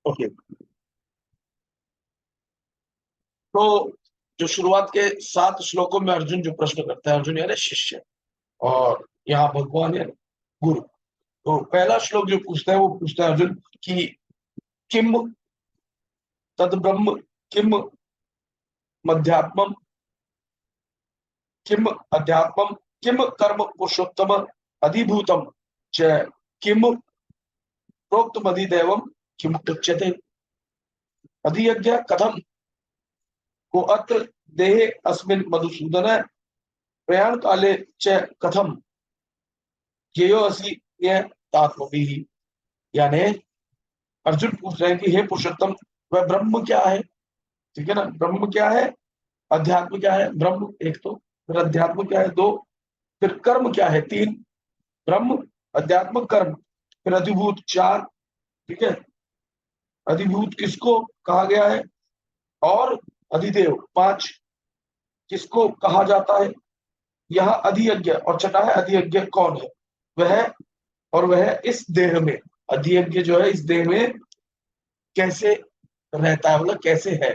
Okay, तो जो शुरुआत के 7 श्लोकों में अर्जुन जो प्रश्न करता है, अर्जुन यानी शिष्य, और यहाँ भगवान यानी गुरु। तो पहला श्लोक जो पूछता है वो पूछता है अर्जुन कि किम तद ब्रह्म, किम मध्यात्मम, किम अध्यात्मम, किम कर्म पुरुषोत्तम अधिभूतम च किम प्रोक्तमधिदैवम किम उच्यते अधियज्ञ कथम को अत्र देहे अस्मिन् मधुसूदन प्रयाण काले च कथम ज्ञेयो असि तात्मभिः। यानी अर्जुन पूछ रहे हैं कि हे पुरुषोत्तम, वह ब्रह्म क्या है? ठीक है ना, ब्रह्म क्या है, अध्यात्म क्या है, ब्रह्म एक, तो फिर अध्यात्म क्या है, दो, फिर कर्म क्या है, तीन, ब्रह्म अध्यात्म कर्म, फिर अधिभूत, चार। ठीक है, अधिभूत किसको कहा गया है, और अधिदेव, पांच, किसको कहा जाता है, यह अधियज्ञ, और छठा है अधियज्ञ कौन है, वह, और वह इस देह में, अधियज्ञ जो है इस देह में कैसे रहता है, मतलब कैसे है।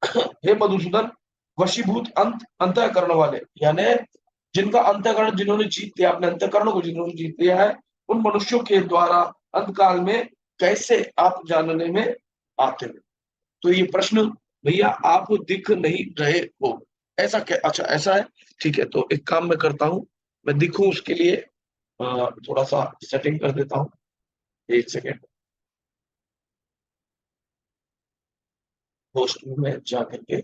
हे मधुसूदन, वशीभूत अंतःकरण वाले, यानी जिनका अंतःकरण जिन्होंने जीत लिया, अपने अंतःकरण को जिन्होंने जीत लिया है, उन मनुष्यों के द्वारा अंतकाल में कैसे आप जानने में आते हैं। तो ये प्रश्न, भैया आप दिख नहीं रहे हो, ऐसा क्या? अच्छा ऐसा है, ठीक है, तो एक काम मैं करता हूँ, मैं दिखूं उसके लिए थोड़ा सा सेटिंग कर देता हूँ, एक सेकेंड। होस्ट में जा करके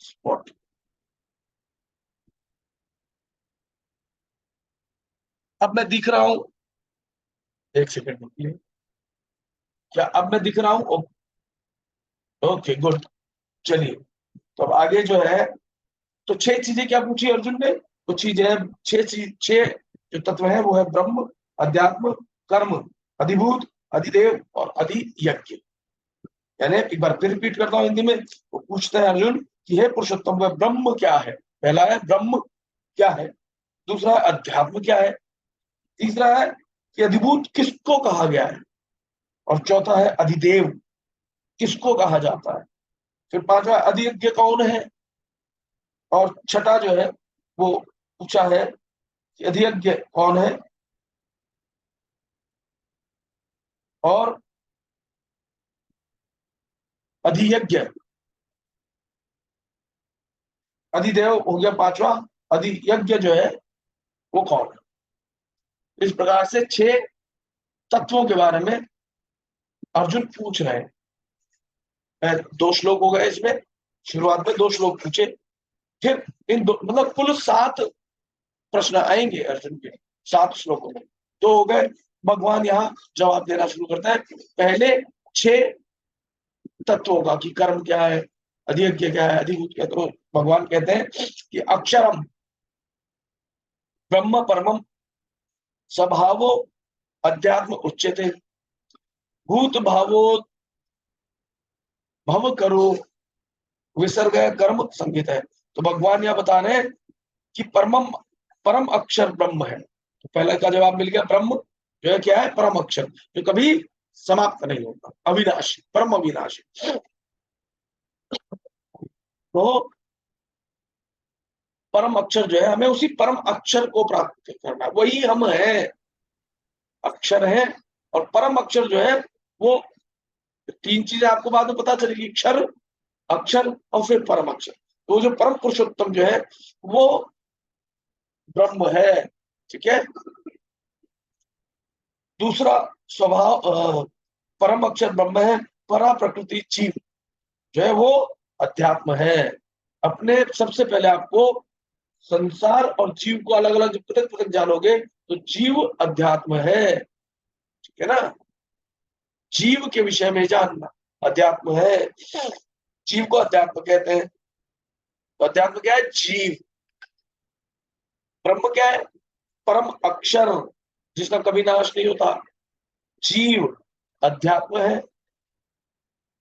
स्पॉट, अब मैं दिख रहा हूँ, एक सेकेंड रुकिए, क्या अब मैं दिख रहा हूँ? ओके गुड, चलिए। तो अब आगे जो है, तो छह चीजें क्या पूछी अर्जुन ने? तो चीजें, छह चीज, छह जो तत्व है वो है ब्रह्म, अध्यात्म, कर्म, अधिभूत, अधिदेव और अधियज्ञ। यानी एक बार फिर रिपीट करता हूं हिंदी में। वो पूछते हैं अर्जुन कि हे पुरुषोत्तम, वह ब्रह्म क्या है? पहला है ब्रह्म क्या है, दूसरा है अध्यात्म क्या है, तीसरा है कि अधिभूत किसको कहा गया है, और चौथा है अधिदेव किसको कहा जाता है, फिर पांचवा अधियज्ञ कौन है, और छठा जो है वो पूछा है कि अधियज्ञ कौन है, और अधियज्ञ, अधिदेव हो गया पांचवा, अधियज्ञ जो है वो कौन है। इस प्रकार से छह तत्वों के बारे में अर्जुन पूछ रहे हैं। दो श्लोक हो गए इसमें, शुरुआत में दो श्लोक पूछे, फिर इन दो मतलब कुल सात प्रश्न आएंगे अर्जुन के, सात श्लोकों में। तो हो गए, भगवान यहाँ जवाब देना शुरू करता है पहले छह तत्वों का, कि कर्म क्या है, अधियज्ञ क्या है, अधिभूत क्या है। तो भगवान कहते हैं कि अक्षरम ब्रह्म परमम स्वभावो अध्यात्म उच्यते भूत भावो भव करो विसर्ग कर्म संगीत है। तो भगवान यह बता रहे हैं कि परमम, परम अक्षर ब्रह्म है। तो पहले का जवाब मिल गया, ब्रह्म जो है क्या है, परम अक्षर, जो कभी समाप्त नहीं होता, अविनाशी, परम अविनाशी। तो परम अक्षर जो है, हमें उसी परम अक्षर को प्राप्त करना है, वही हम है, अक्षर है। और परम अक्षर जो है वो तीन चीजें आपको बाद में पता चलेगी, क्षर, अक्षर और फिर परम अक्षर। तो जो परम पुरुषोत्तम जो है वो ब्रह्म है। ठीक है, दूसरा स्वभाव, परम अक्षर ब्रह्म है, परा प्रकृति जीव जो है वो अध्यात्म है। अपने सबसे पहले आपको संसार और जीव को अलग अलग पृथक पृथक जानोगे तो जीव अध्यात्म है। ठीक है ना, जीव के विषय में जानना अध्यात्म है, जीव को अध्यात्म कहते हैं। तो अध्यात्म क्या है, जीव। ब्रह्म क्या है, परम अक्षर जिसका कभी नाश नहीं होता, जीव अध्यात्म है।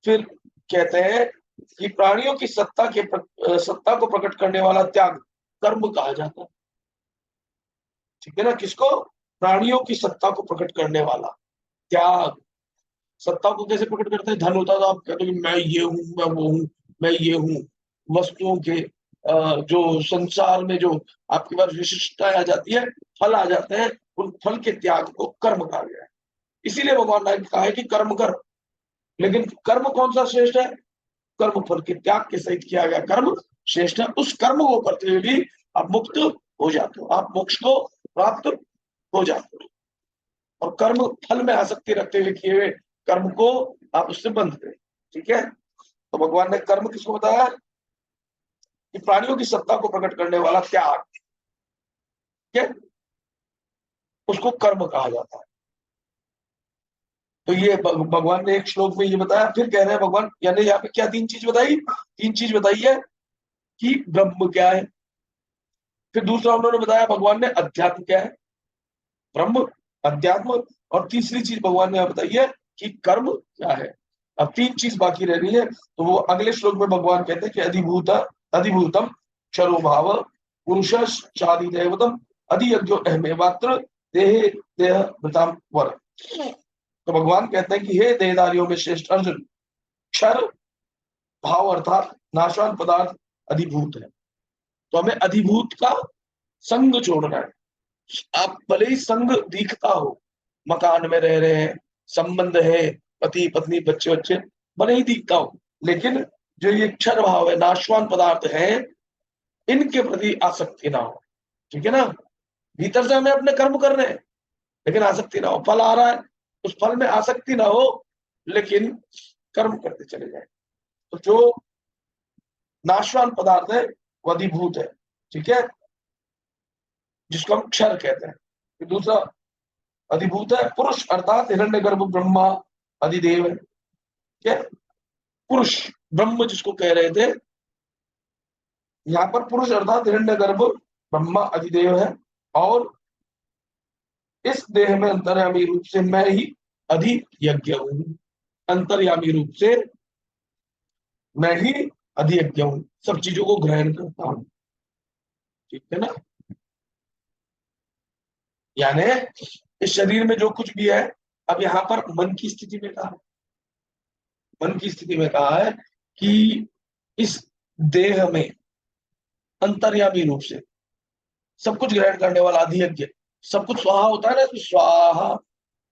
फिर कहते हैं कि प्राणियों की सत्ता को प्रकट करने वाला त्याग कर्म कहा जाता है। ठीक है ना, किसको, प्राणियों की सत्ता को प्रकट करने वाला त्याग, सत्ता को कैसे प्रकट करते हैं? धन होता तो आप कहते हो कि मैं ये हूं, मैं वो हूं, मैं ये हूं। वस्तुओं के जो संसार में जो आपके पास विशिष्टता आ जाती है, फल आ जाते हैं, उन फल के त्याग को कर्म कहा गया है। इसीलिए भगवान ने कहा है कि कर्म कर। लेकिन कर्म कौन सा श्रेष्ठ है? कर्म फल के त्याग के सहित किया गया कर्म श्रेष्ठ है। उस कर्म को करते हुए भी आप मुक्त हो जाते हो, आप मोक्ष को प्राप्त हो जाते हो। और कर्म फल में आसक्ति रखते हुए किए हुए कर्म को आप उससे बंधते हैं। ठीक है, तो भगवान ने कर्म किसको बताया? कि प्राणियों की सत्ता को प्रकट करने वाला त्याग, ठीक है, उसको कर्म कहा जाता है। तो ये भगवान ने एक श्लोक में ये बताया। फिर कह रहे हैं भगवान, यानी यहाँ पे क्या तीन चीज बताई? तीन चीज बताई है कि ब्रह्म क्या है। फिर दूसरा उन्होंने बताया भगवान ने अध्यात्म क्या है, ब्रह्म, अध्यात्म। और तीसरी चीज भगवान ने यहाँ बताई है कि कर्म क्या है। अब तीन चीज बाकी रह रही है, तो वो अगले श्लोक में भगवान कहते हैं कि अधिभूतम क्षरो भाव पुरुषश्चादि दैवतम अधियज्ञो अहमेवात्र देहे देह वृताम वर। तो भगवान कहते हैं कि हे देहधारियों में श्रेष्ठ अर्जुन, क्षर भाव अर्थात नाशवान पदार्थ अधिभूत है। तो हमें अधिभूत का संग छोड़ना है। आप भले ही संग दिखता हो, मकान में रह रहे हैं, संबंध है, पति पत्नी बच्चे बच्चे, भले ही दिखता हो, लेकिन जो ये क्षर भाव है, नाशवान पदार्थ है, इनके प्रति आसक्ति ना हो। ठीक है ना? भीतर से हमें अपने कर्म कर रहे हैं, लेकिन आसक्ति ना हो। फल आ रहा है, उस फल में आसक्ति ना हो, लेकिन कर्म करते चले जाए। तो जो नाशवान पदार्थ है वो अधिभूत है। ठीक है, जिसको हम क्षर कहते हैं। फिर दूसरा अधिभूत है पुरुष अर्थात हिरण्यगर्भ ब्रह्मा अधिदेव है। क्या? पुरुष ब्रह्म जिसको कह रहे थे, यहाँ पर पुरुष अर्थात हिरण्यगर्भ ब्रह्मा अधिदेव है। और इस देह में अंतर्यामी रूप से मैं ही अधियज्ञ हूं। अंतर्यामी रूप से मैं ही अधियज्ञ हूं, सब चीजों को ग्रहण करता हूं। ठीक है ना? यानी इस शरीर में जो कुछ भी है, अब यहाँ पर मन की स्थिति में कहा, मन की स्थिति में कहा है कि इस देह में अंतर्यामी रूप से सब कुछ ग्रहण करने वाला अधियज्ञ, सब कुछ स्वाहा होता है ना, तो स्वाहा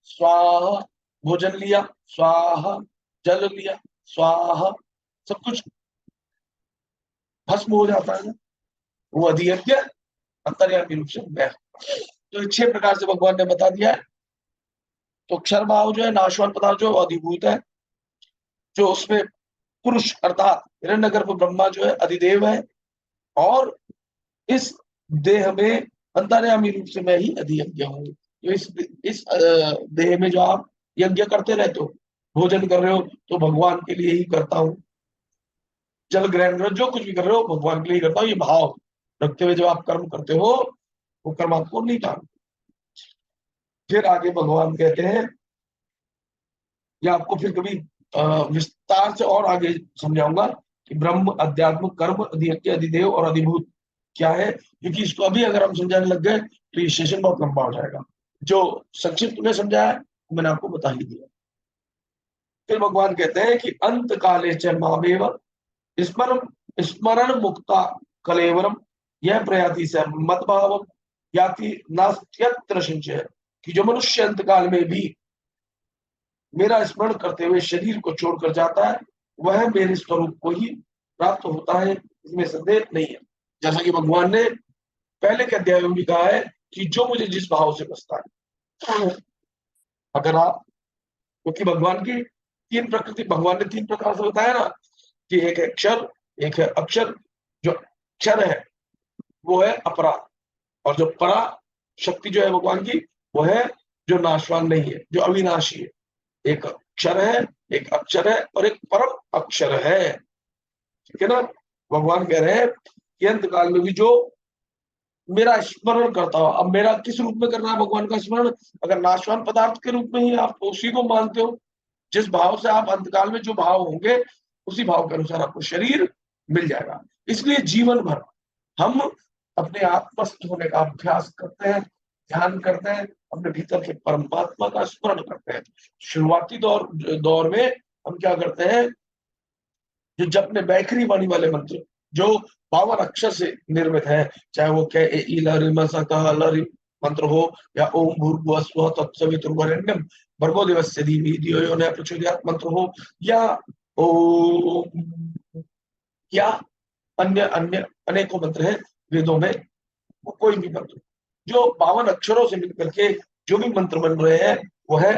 स्वाहा, भोजन लिया स्वाहा, जल लिया स्वाहा, सब कुछ भस्म हो जाता है ना, वो अधियज्ञ अंतर्यामी रूप से मैं। तो 6 प्रकार से भगवान ने बता दिया है। तो क्षर भाव जो है, नाशवान पदार्थ जो अधिभूत है, जो उसमें पुरुष अर्थात हिरण्यगर्भ ब्रह्मा जो है अधिदेव है। और इस देह में अंतर्यामी रूप से मैं ही अधियज्ञ हूँ। तो इस देह में जो आप यज्ञ करते रहते हो, भोजन कर रहे हो, तो भगवान के लिए ही करता हूँ। जल ग्रहण कर, जो कुछ भी कर रहे हो भगवान के लिए करता हूँ, ये भाव रखते हुए जब आप कर्म करते हो, वो कर्म आपको नहीं काम। फिर आगे भगवान कहते हैं, या आपको फिर कभी विस्तार से और आगे समझाऊंगा कि ब्रह्म, अध्यात्म, कर्म, अधियज्ञ, अधिदेव और अधिभूत क्या है। क्योंकि इसको अभी अगर हम समझाने लग गए तो ये सेशन बहुत लंबा हो जाएगा। जो संक्षिप्त में समझाया मैंने आपको बता ही दिया। फिर भगवान कहते हैं कि अंत काले च मामेव स्मरण स्मरण मुक्ता कलेवरम यह प्रयाति से मत भाव याति नास्त्यत्र संशय। कि जो मनुष्य अंत काल में भी मेरा स्मरण करते हुए शरीर को छोड़कर जाता है, वह मेरे स्वरूप को ही प्राप्त होता है, इसमें संदेह नहीं है। जैसा कि भगवान ने पहले के अध्याय में भी कहा है कि जो मुझे जिस भाव से बसता है, अगर आप, क्योंकि भगवान की तीन प्रकृति, भगवान ने 3 प्रकार से बताया ना, कि एक है क्षर, एक है अक्षर। जो क्षर है वो है अपरा, और जो परा शक्ति जो है भगवान की, वो है जो नाशवान नहीं है, जो अविनाशी है। एक अक्षर है, एक अक्षर है, और एक परम अक्षर है। ठीक है ना? भगवान कह रहे हैं कि अंत काल में भी जो मेरा स्मरण करता हो, अब मेरा किस रूप में करना है भगवान का स्मरण? अगर नाशवान पदार्थ के रूप में ही आप उसी को मानते हो, जिस भाव से आप अंतकाल में जो भाव होंगे, उसी भाव के अनुसार आपको शरीर मिल जाएगा। इसलिए जीवन भर हम अपने आप मस्त होने का अभ्यास करते हैं, ध्यान करते हैं, अपने भीतर के परमात्मा का स्मरण करते हैं। शुरुआती दौर में हम क्या करते हैं, जो जप में बैखरी वाणी वाले मंत्र जो 52 अक्षर से निर्मित है, चाहे वो क्या लरी मंत्र हो, या ओम भूर्भुवः स्वः तत्सवितुर्वरेण्यम भर्गो देवस्य धीमहि धियो यो न प्रचोदयात् मंत्र हो, या ओम, या अन्य अन्य अनेकों मंत्र हैं वेदों में, वो कोई भी मंत्र जो 52 अक्षरों से मिलकर के जो भी मंत्र बन रहे हैं वो है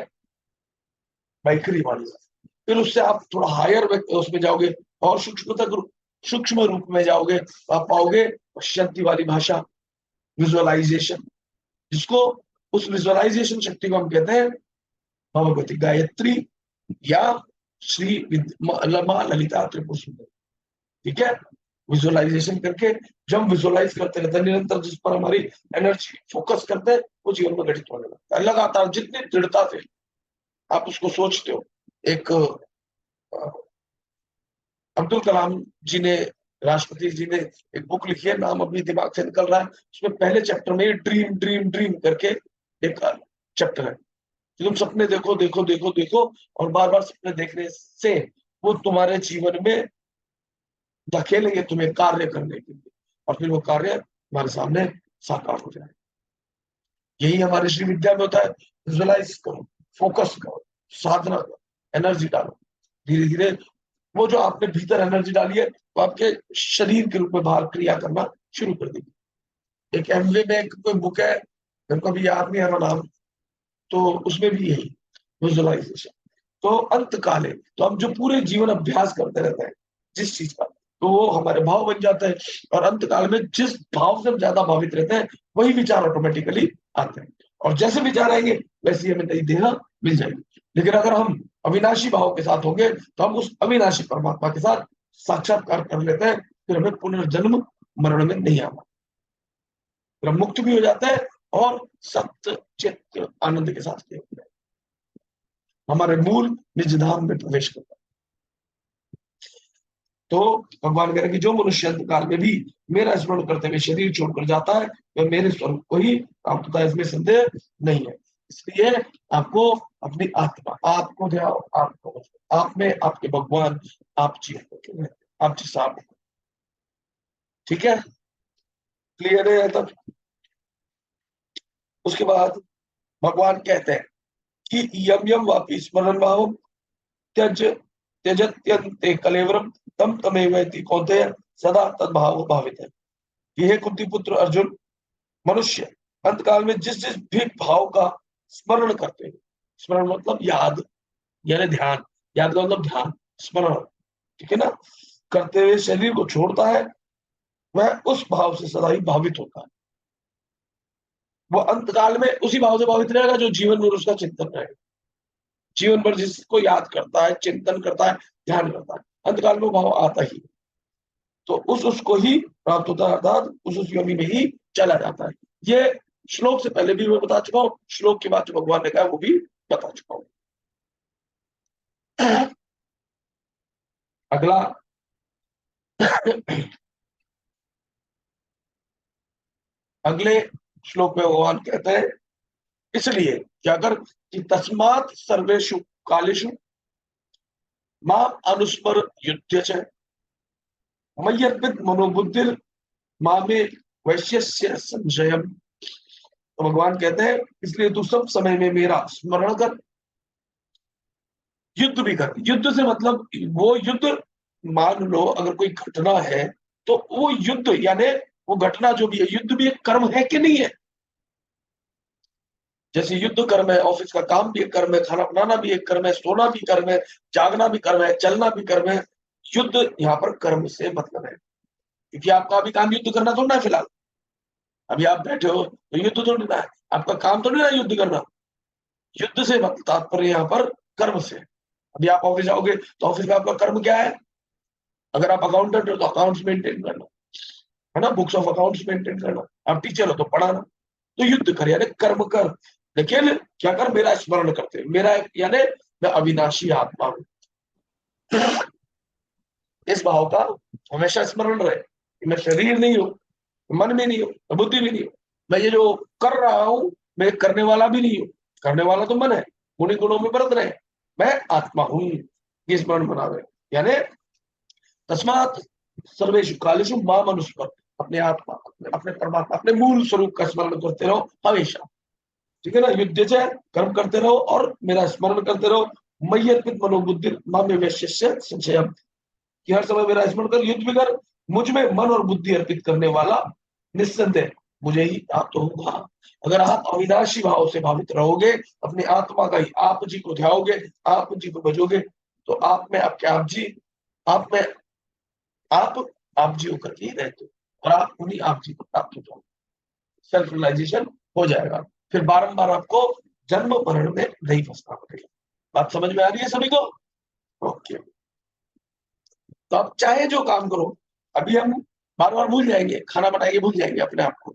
बैखरी वाणी। फिर उससे आप थोड़ा हायर उसमें जाओगे और सूक्ष्म रूप में जाओगे तो आप पाओगे पश्यंती वाली भाषा, विजुअलाइजेशन, जिसको उस विजुअलाइजेशन शक्ति को हम कहते हैं भगवती गायत्री या श्री मां ललिता त्रिपुर सुंदरी। ठीक है, विजुअलाइजेशन करके जब हम विजुअलाइज करते रहते हैं निरंतर, जिस पर हमारी एनर्जी फोकस करते हैं वो जीवन में घटित होने लगता है लगातार, जितनी दृढ़ता से आप उसको सोचते हो। एक अब्दुल कलाम जी ने, राष्ट्रपति जी ने एक बुक लिखी है, नाम अभी दिमाग से निकल रहा है, उसमें पहले चैप्टर में ड्रीम ड्रीम ड्रीम करके एक चैप्टर है कि तुम सपने देखो देखो देखो देखो, और बार बार सपने देखने से वो तुम्हारे जीवन में धकेलेंगे तुम्हें कार्य करने के लिए, और फिर वो कार्य तुम्हारे सामने साकार हो जाए। यही हमारे श्री विद्या में होता है, विजुअलाइज करो, फोकस करो, साधना करो, एनर्जी डालो, धीरे धीरे वो जो आपने भीतर एनर्जी डाली है वो आपके शरीर के रूप में बाहर क्रिया करना शुरू कर देगी। एक एमवे में एक कोई बुक है, मेरे को अभी याद नहीं आ रहा नाम, तो उसमें भी यही विजुअलाइजेशन। तो अंत काले, तो हम जो पूरे जीवन अभ्यास करते रहते हैं जिस चीज का, तो वो हमारे भाव बन जाता है, और अंत काल में जिस भाव से हम ज्यादा भावित रहते हैं वही विचार ऑटोमेटिकली आते हैं, और जैसे विचार आएंगे वैसे हमें नई देह मिल जाएगी। लेकिन अगर हम अविनाशी भाव के साथ होंगे तो हम उस अविनाशी परमात्मा के साथ साक्षात्कार कर लेते हैं, फिर हमें पुनर्जन्म मरण में नहीं आना, फिर हम मुक्त भी हो जाते हैं और सत्य चित्त आनंद के साथ हमारे मूल निज धाम में प्रवेश करता है। तो भगवान कह रहे हैं कि जो मनुष्य अंत काल में भी मेरा स्मरण करते हुए शरीर छोड़कर जाता है वह मेरे स्वरूप को ही प्राप्त होता है, इसमें संदेह नहीं है। इसलिए आपको अपनी आत्मा, आपको ध्यान, आपको आप में आपके भगवान आप जीवन आप जिस आप, ठीक है, क्लियर है तब। उसके बाद भगवान कहते हैं कि यम यम वापी स्मरण भाव त्यज त्यजत्यंते कलेवरम तम तमेवैति कौन्तेय सदा तद्भाव भावित है। ये कुंती पुत्र अर्जुन, मनुष्य अंतकाल में जिस जिस भी भाव का स्मरण करते हैं, स्मरण मतलब याद, यानी ध्यान, याद का मतलब ध्यान, स्मरण, ठीक है ना, करते हुए शरीर को छोड़ता है, वह उस भाव से सदा ही भावित होता है। वो अंतकाल में उसी भाव से भावित रहेगा जो जीवन में उसका चिंतन रहेगा, जीवन भर जिसको याद करता है, चिंतन करता है, ध्यान करता है, अंतकाल में भाव आता ही, तो उसको ही प्राप्त होता है, अर्थात उस योनि में ही चला जाता है। ये श्लोक से पहले भी मैं बता चुका हूँ, श्लोक के बाद जो भगवान ने कहा वो भी बता चुका हूँ। अगला अगले श्लोक में भगवान कहते हैं, इसलिए कि अगर कि तस्मात् सर्वेषु कालेषु मां अनुस्मर युध्यच मय्यर्पित मनोबुद्धिर मामे वैश्यस्य संशयम। तो भगवान कहते हैं इसलिए तू सब समय में मेरा स्मरण कर, युद्ध भी कर। युद्ध से मतलब वो युद्ध, मान लो अगर कोई घटना है तो वो युद्ध यानी वो घटना जो भी है, युद्ध भी एक कर्म है कि नहीं है। जैसे युद्ध कर्म है, ऑफिस का काम भी एक कर्म है, खाना बनाना भी एक कर्म है, सोना भी कर्म है, जागना भी कर्म है, चलना भी कर्म है। युद्ध यहाँ पर कर्म से मतलब है, क्योंकि आपका अभी काम युद्ध करना थोड़ा ना है, फिलहाल अभी आप बैठे हो तो युद्ध थोड़ी ना है, आपका काम थोड़ी ना युद्ध करना। युद्ध से मतलब तात्पर्य यहाँ पर कर्म से। अभी आप ऑफिस आओगे तो ऑफिस में आपका कर्म क्या है, अगर आप अकाउंटेंट हो तो अकाउंट्स मेंटेन करना है ना, बुक्स ऑफ अकाउंट्स मेंटेन करना, आप टीचर हो तो पढ़ाना। तो युद्ध कर यानी कर्म कर, लेकिन क्या कर, मेरा स्मरण करते, मेरा यानी मैं अविनाशी आत्मा हूं, इस भाव का हमेशा स्मरण रहे कि मैं शरीर नहीं हूं, मन में नहीं हूं, बुद्धि भी नहीं हूं, मैं ये जो कर रहा हूं मैं करने वाला भी नहीं हूँ, करने वाला तो मन है, गुणी गुणों में बरत रहे, मैं आत्मा हूँ, ये स्मरण बना रहे। यानी तस्मात सर्वेषु कालेषु माम अनुस्मर, अपने आत्मा, अपने परमात्मा, अपने मूल स्वरूप का स्मरण करते रहो हमेशा। ठीक है ना, युद्ध से कर्म करते रहो और मेरा स्मरण करते रहो। मयि अर्पित मनोबुद्धि मामे वैश्य संशय, कि हर समय मेरा स्मरण कर, युद्ध भी कर, मुझ में मन और बुद्धि अर्पित करने वाला निस्संदेह मुझे ही प्राप्त होगा। अगर आप अविनाशी भाव से भावित रहोगे, अपनी आत्मा का ही आप जी को ध्याओगे, आप जी को भजोगे, तो आप में आपके आप जी, आप में आप जी होकर के ही रहते हो, और आप उन्हीं आप जी को प्राप्त हो जाओगे, सेल्फ रियलाइजेशन हो जाएगा। फिर बारंबार आपको जन्म मरण में नहीं फंसना पड़ेगा। बात समझ में आ रही है सभी को? ओके। तो आप चाहे जो काम करो, अभी हम बार बार भूल जाएंगे, खाना बनाएंगे भूल जाएंगे अपने आप को।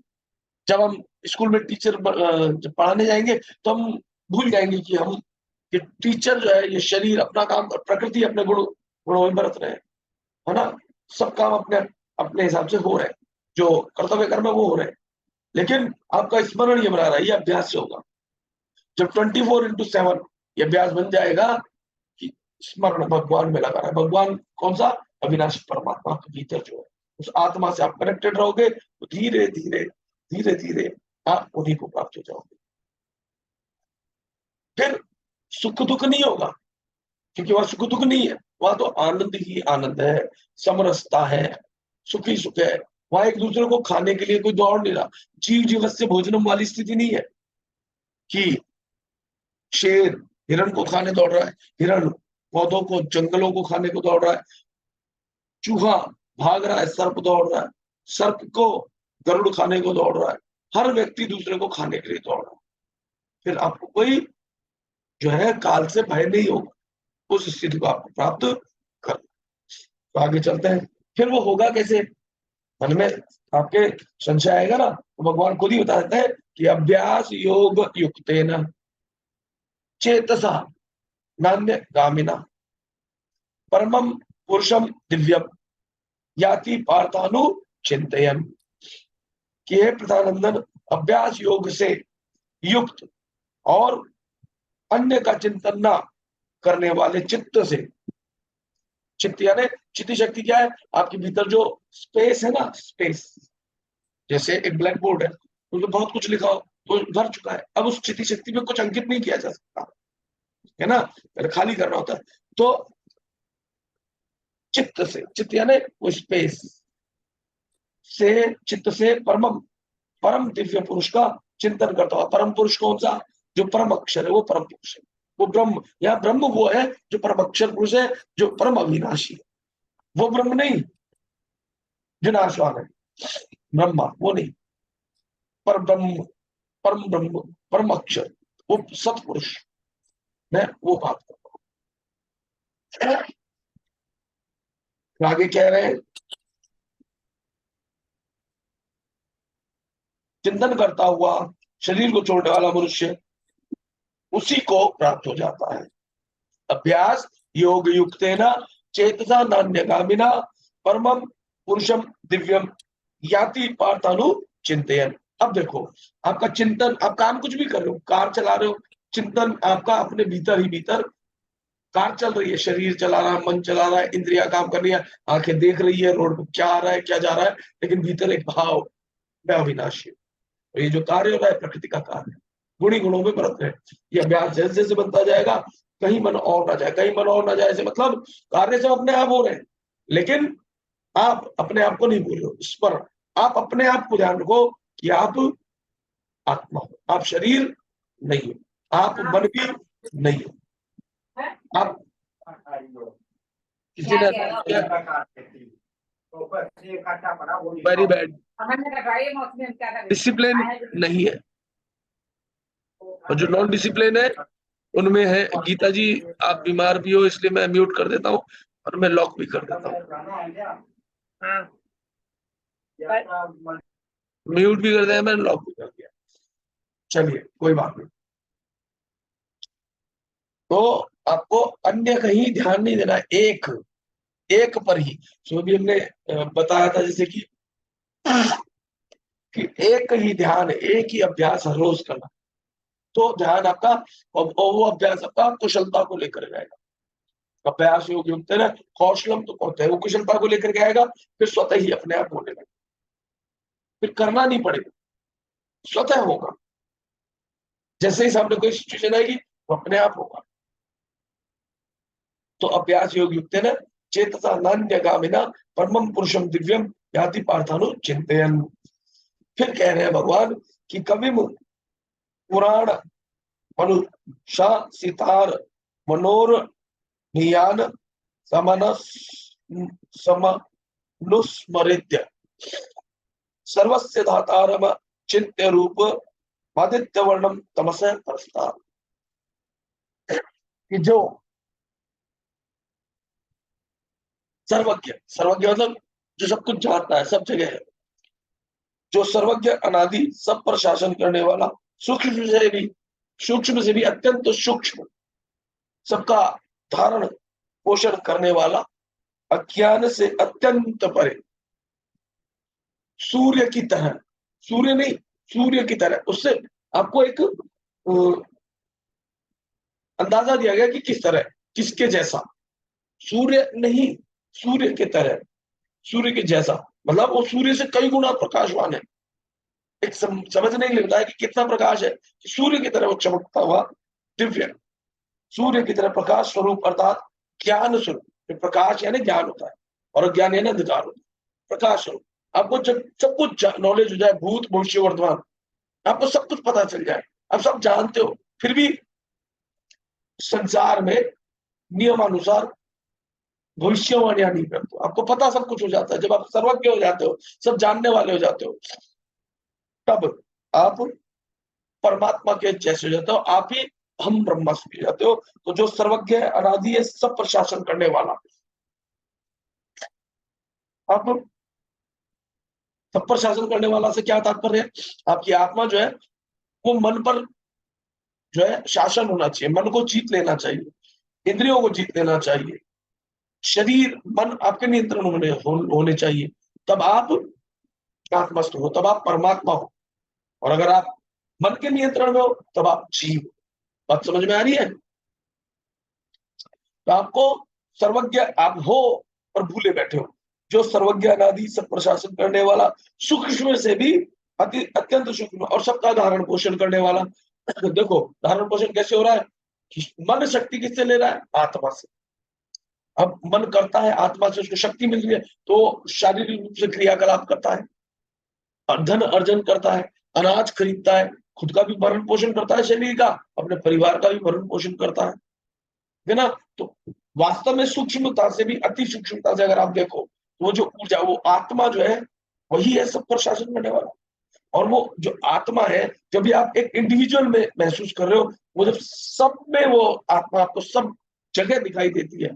जब हम स्कूल में टीचर जब पढ़ाने जाएंगे तो हम भूल जाएंगे कि हम, ये टीचर जो है, ये शरीर अपना काम, प्रकृति अपने गुणों में बरत रहे हैं, है ना। सब काम अपने अपने हिसाब से हो रहे हैं, जो कर्तव्य कर्म है वो हो रहे हैं, लेकिन आपका स्मरण ये बना रहा है, ये अभ्यास से होगा। जब 24/7 ये अभ्यास बन जाएगा कि स्मरण भगवान में लगा रहा है, भगवान कौन सा? अविनाशी परमात्मा के भीतर जो है, उस आत्मा से आप कनेक्टेड रहोगे, तो धीरे धीरे धीरे धीरे आप उन्हीं को प्राप्त हो जाओगे। फिर सुख दुख नहीं होगा, क्योंकि वहां सुख दुख नहीं है, वहां तो आनंद ही आनंद है, समरसता है, सुख ही सुख है। वहां एक दूसरे को खाने के लिए कोई दौड़ नहीं रहा, जीव जीवस्य भोजनम वाली स्थिति नहीं है कि शेर हिरण को खाने दौड़ रहा है, हिरण पौधों को, जंगलों को खाने को दौड़ रहा है, चूहा भाग रहा है, सर्प दौड़ रहा है, सर्प को गरुड़ खाने को दौड़ रहा है, हर व्यक्ति दूसरे को खाने के लिए दौड़ रहा है। फिर आपको कोई जो है काल से भय नहीं होगा, उस स्थिति को आपको प्राप्त कर। तो आगे चलते हैं, फिर वो होगा कैसे? मन में आपके संशय आएगा ना, तो भगवान खुद ही बता देते हैं कि अभ्यास योग युक्तेन चेतसा नान्य गामिना परमम पुरुषम दिव्यम याति पार्थानु चिंतयन, कि हे प्रधानंदन, अभ्यास योग से युक्त और अन्य का चिंतन न करने वाले चित्त से, चित्त यानी चित्ती शक्ति क्या है? आपके भीतर जो स्पेस है ना, स्पेस, जैसे एक ब्लैक बोर्ड है, उसमें बहुत कुछ लिखा हो तो भर चुका है, अब उस चित्ती शक्ति में कुछ अंकित नहीं किया जा सकता, है ना, खाली करना होता है। तो चित्त से, चित्त यानी वो स्पेस से, चित्त से परम परम दिव्य पुरुष का चिंतन करता हुआ, परम पुरुष कौन सा? जो परम अक्षर है, वो परम पुरुष है, वो ब्रह्म। यहाँ ब्रह्म वो है जो परम अक्षर पुरुष है, जो परम अविनाशी है, वो ब्रह्म नहीं जो नाशवान है, ब्रह्मा वो नहीं, पर ब्रह्म, परम ब्रह्म, परम अक्षर, वो सतपुरुष, मैं वो बात कर रहा हूँ। आगे कह रहे हैं, चिंतन करता हुआ शरीर को छोड़ने वाला मनुष्य उसी को प्राप्त हो जाता है। अभ्यास योग युक्तेन चेतसा नान्यगामिना परमम पुरुषम दिव्यम याति पार्थानु चिंतयन। अब देखो, आपका चिंतन, आप काम कुछ भी कर रहे हो, कार चला रहे हो, चिंतन आपका अपने भीतर ही भीतर, कार चल रही है, शरीर चला रहा है, मन चला रहा है, इंद्रिया काम कर रही है, आंखें देख रही है रोड पर क्या आ रहा है क्या जा रहा है, लेकिन भीतर एक भाव, मैं अविनाशी। तो ये जो कार्य हो रहा है प्रकृति का कार्य, गुणी गुणों में बरत रहे, ये अभ्यास जैसे जैसे बनता जाएगा, कहीं मन और ना जाए, कहीं मन और ना जाए, ऐसे मतलब कार्य सब अपने आप हो रहे हैं, लेकिन आप अपने आप को नहीं भूल रहे हो, इस पर आप अपने आप को ध्यान रखो कि आप आत्मा हो, आप शरीर नहीं हो, आप मन भी नहीं हो, आप किसी ने वेरी बैड डिसिप्लिन नहीं है, और जो नॉन डिसिप्लिन है उनमें है। गीता जी, आप बीमार भी हो इसलिए मैं म्यूट कर देता हूँ और मैं लॉक भी कर देता हूँ, म्यूट भी कर दिया मैंने, लॉक भी कर दिया। चलिए कोई बात नहीं। तो आपको अन्य कहीं ध्यान नहीं देना, एक एक पर ही। जो भी हमने बताया था, जैसे कि एक ही ध्यान, एक ही अभ्यास हर रोज करना, तो ध्यान आपका और वो अभ्यास आपका कुशलता को लेकर जाएगा। अभ्यास योग युक्त है ना, कौशलम तो होता है, वो कुशलता को लेकर के आएगा, फिर स्वतः ही अपने आप होने लगेगा, फिर करना नहीं पड़ेगा, स्वतः होगा। जैसे ही सामने कोई सिचुएशन आएगी वो अपने आप होगा। तो अभ्यास योग युक्त है ना, चेतसा नान्यगामिना परमं पुरुषम दिव्यम याति पार्थानु चिंतयन्। फिर कह रहे हैं भगवान कि कवि पुराण मनुषा सितार मनोर नियान समनस समनुस्मृत्य सर्वस्य धातारम चिन्त्य रूप आदित्य वर्णम तमसः परस्तात्। कि जो सर्वज्ञ, सर्वज्ञ मतलब जो सब कुछ जानता है, सब जगह है, जो सर्वज्ञ अनादि सब पर शासन करने वाला, सूक्ष्म से भी अत्यंत सूक्ष्म, सबका धारण पोषण करने वाला, अज्ञान से अत्यंत परे, सूर्य की तरह, सूर्य नहीं, सूर्य की तरह, उससे आपको एक अंदाजा दिया गया कि किस तरह, किसके जैसा, सूर्य नहीं, सूर्य की तरह, सूर्य के जैसा, मतलब वो सूर्य से कई गुना प्रकाशवान है। एक समझने के लिए बताया कि कितना प्रकाश है, कि सूर्य की तरह वो चमकता हुआ दिव्य, सूर्य की तरह प्रकाश स्वरूप अर्थात ज्ञान स्वरूप। प्रकाश यानी ज्ञान होता है और ज्ञान यानी अंधकार होता है। प्रकाश स्वरूप आपको जब सब कुछ नॉलेज हो जाए, भूत भविष्य वर्तमान, आपको सब कुछ पता चल जाए, आप सब जानते हो, फिर भी संसार में नियमानुसार भविष्यवाणियां नहीं करते, आपको पता सब कुछ हो जाता है। जब आप सर्वज्ञ हो जाते हो, सब जानने वाले हो जाते हो, तब आप परमात्मा के जैसे हो जाते हो, आप ही हम ब्रह्मास्मि जाते हो। तो जो सर्वज्ञ है, अनादि है, सब पर शासन करने वाला, अब सब पर शासन करने वाला से क्या तात्पर्य है, आपकी आत्मा जो है वो मन पर जो है शासन होना चाहिए, मन को जीत लेना चाहिए, इंद्रियों को जीत लेना चाहिए, शरीर मन आपके नियंत्रण होने चाहिए, तब आप आत्मस्थ हो, तब आप परमात्मा हो। और अगर आप मन के नियंत्रण में हो तब आप जीव हो। बात समझ में आ रही है? तो आपको सर्वज्ञ आप हो और भूले बैठे हो। जो सर्वज्ञ अनादि सब प्रशासन करने वाला, सूक्ष्म से भी अत्यंत सूक्ष्म और सबका धारण पोषण करने वाला। देखो धारण पोषण कैसे हो रहा है, मन शक्ति किससे ले रहा है, आत्मा से। अब मन करता है, आत्मा से उसको शक्ति मिल रही है, तो शारीरिक रूप से क्रियाकलाप करता है, धन अर्जन करता है, अनाज खरीदता है, खुद का भी भरण पोषण करता है, शरीर का, अपने परिवार का भी भरण पोषण करता है ना। तो वास्तव में सूक्ष्मता से भी अति सूक्ष्मता से अगर आप देखो, तो वो जो ऊर्जा, वो आत्मा जो है वही है सब पर शासन करने वाला। और वो जो आत्मा है, जब भी आप एक इंडिविजुअल में महसूस कर रहे हो, वो जब सब में वो आत्मा आपको सब जगह दिखाई देती है,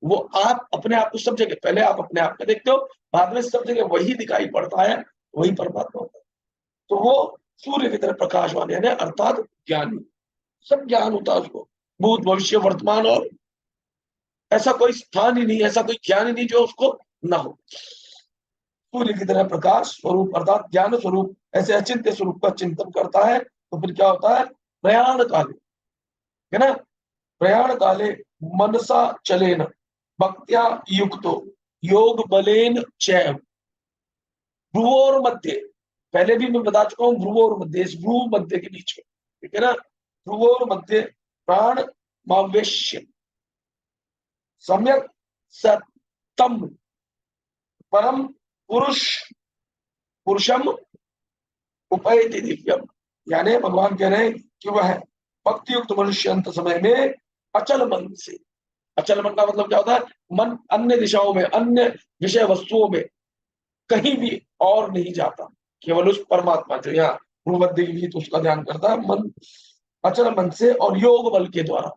वो आप अपने आप को सब जगह, पहले आप अपने आप में देखते हो, बाद में सब जगह वही दिखाई पड़ता है, वही परमात्मा होता है। तो वो सूर्य की तरह प्रकाशवान यानी अर्थात ज्ञानी, सब ज्ञान होता है उसको, भूत भविष्य वर्तमान, और ऐसा कोई स्थान ही नहीं, ऐसा कोई ज्ञान ही नहीं जो उसको ना हो। सूर्य की तरह प्रकाश स्वरूप अर्थात ज्ञान स्वरूप ऐसे अचिंत्य स्वरूप का चिंतन करता है, तो फिर क्या होता है, प्रयाण काले, है ना, प्रयाण काले मनसा चलेन भक्त्या युक्तो योग बलेन चैव भ्रुवोर मध्य, पहले भी मैं बता चुका हूं, भ्रुवोर मध्य, इस भ्रुव मध्य के बीच में, ठीक है ना, भ्रुवोर मध्य प्राण मावेश्य सम्यक सतम परम पुरुष पुरुषम उपैति दिव्यम। यानी भगवान कह रहे हैं कि वह भक्ति युक्त मनुष्य अंत समय में अचल मन से, अचल मन का मतलब क्या होता है, मन अन्य दिशाओं में, अन्य विषय वस्तुओं में कहीं भी और नहीं जाता, केवल उस परमात्मा जो यहाँ भूमध्य की तो उसका ध्यान करता है मन, अचल मन से और योग बल के द्वारा।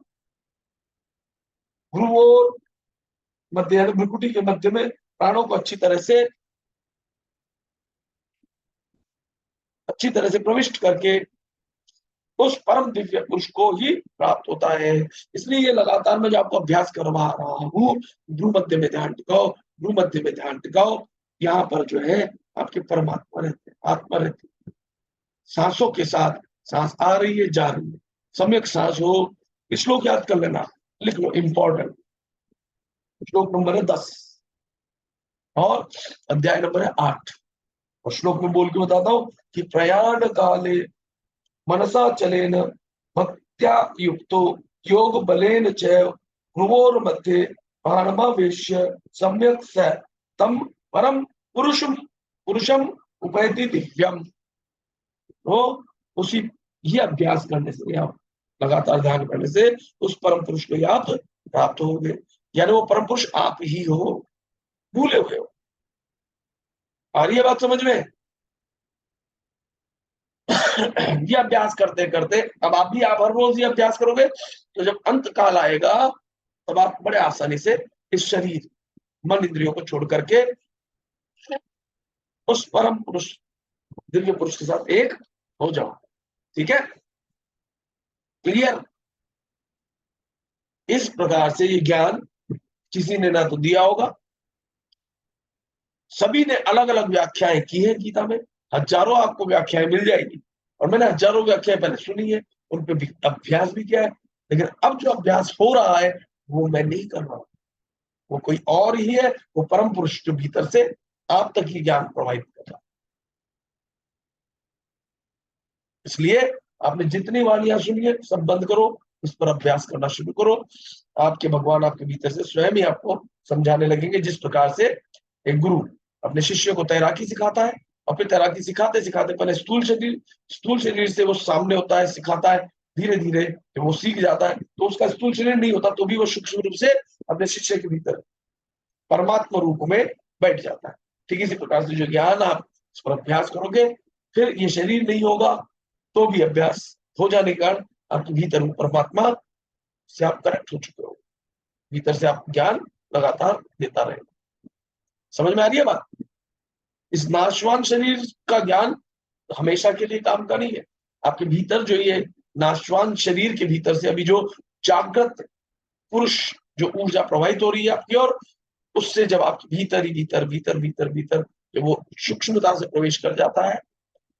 भ्रुवोर मध्य भ्रुकुटी के मध्य में प्राणों को अच्छी तरह से प्रविष्ट करके उस परम दिव्य पुरुष को ही प्राप्त होता है। इसलिए ये लगातार मैं जो आपको अभ्यास करवा रहा हूँ, भ्रू मध्य में ध्यान टिकाओ, भ्रू मध्य में ध्यान टिकाओ, यहाँ पर जो है आपके परमात्मा रहते हैं, आत्मा रहती है, सांसों के साथ, सांस आ रही है जा रही है, सम्यक सांस हो। श्लोक याद कर लेना, लिख लो, इंपॉर्टेंट। श्लोक नंबर है 10 और अध्याय नंबर है 8। और श्लोक में बोल के बताता हूं कि प्रयाण काले मनसा चलेन भक्त्या युक्तो योग बलेन चैव भ्रुवोर मध्ये प्राणमावेश्य सम्यक स तम परम पुरुषम पुरुषम उपैति दिव्यम। तो उसी ये अभ्यास करने से, आप लगातार ध्यान करने से उस परम पुरुष को आप प्राप्त होगे। यानी वो परम पुरुष आप ही हो, भूले हुए हो। आ रही है बात समझ में? ये अभ्यास करते करते अब आप भी, आप हर रोज ये अभ्यास करोगे तो जब अंत काल आएगा तब आप बड़े आसानी से इस शरीर मन इंद्रियों को छोड़ करके उस परम पुरुष दिव्य पुरुष के साथ एक हो जाओ। ठीक है, क्लियर? इस प्रकार से ये ज्ञान किसी ने ना तो दिया होगा, सभी ने अलग अलग व्याख्याएं की है गीता में, हजारों आपको व्याख्याएं मिल जाएगी और मैंने हजारों व्याख्याएं पहले सुनी है, उन पे भी अभ्यास भी किया है। लेकिन अब जो अभ्यास हो रहा है वो मैं नहीं कर रहा हूं, वो कोई और ही है, वो परम पुरुष जो भीतर से आप तक ही ज्ञान प्रवाहित कर रहा है। इसलिए आपने जितनी वाणियां सुनी है सब बंद करो, इस पर अभ्यास करना शुरू करो। आपके भगवान आपके भीतर से स्वयं ही आपको समझाने लगेंगे। जिस प्रकार से एक गुरु अपने शिष्य को तैराकी सिखाता है और फिर तैराकी सिखाते सिखाते पहले स्थूल शरीर से वो सामने होता है, सिखाता है, धीरे धीरे जब वो सीख जाता है तो उसका स्थूल शरीर नहीं होता तो भी वो सूक्ष्म रूप से अपने शिष्य के भीतर परमात्मा रूप में बैठ जाता है। ठीक इसी प्रकार से जो ज्ञान आप इस पर अभ्यास करोगे, फिर ये शरीर नहीं होगा तो भी अभ्यास हो जाने के कारण आपके भीतर परमात्मा से आप कनेक्ट हो चुके हो, भीतर से आप ज्ञान लगातार देता रहे। समझ में आ रही है बात? इस नाशवान शरीर का ज्ञान हमेशा के लिए काम का नहीं है। आपके भीतर जो ये नाशवान शरीर के भीतर से अभी जो जागृत पुरुष जो ऊर्जा प्रवाहित हो रही है आपकी ओर, उससे जब आपके भीतर ही भीतर भीतर भीतर भीतर जब वो सूक्ष्मता से प्रवेश कर जाता है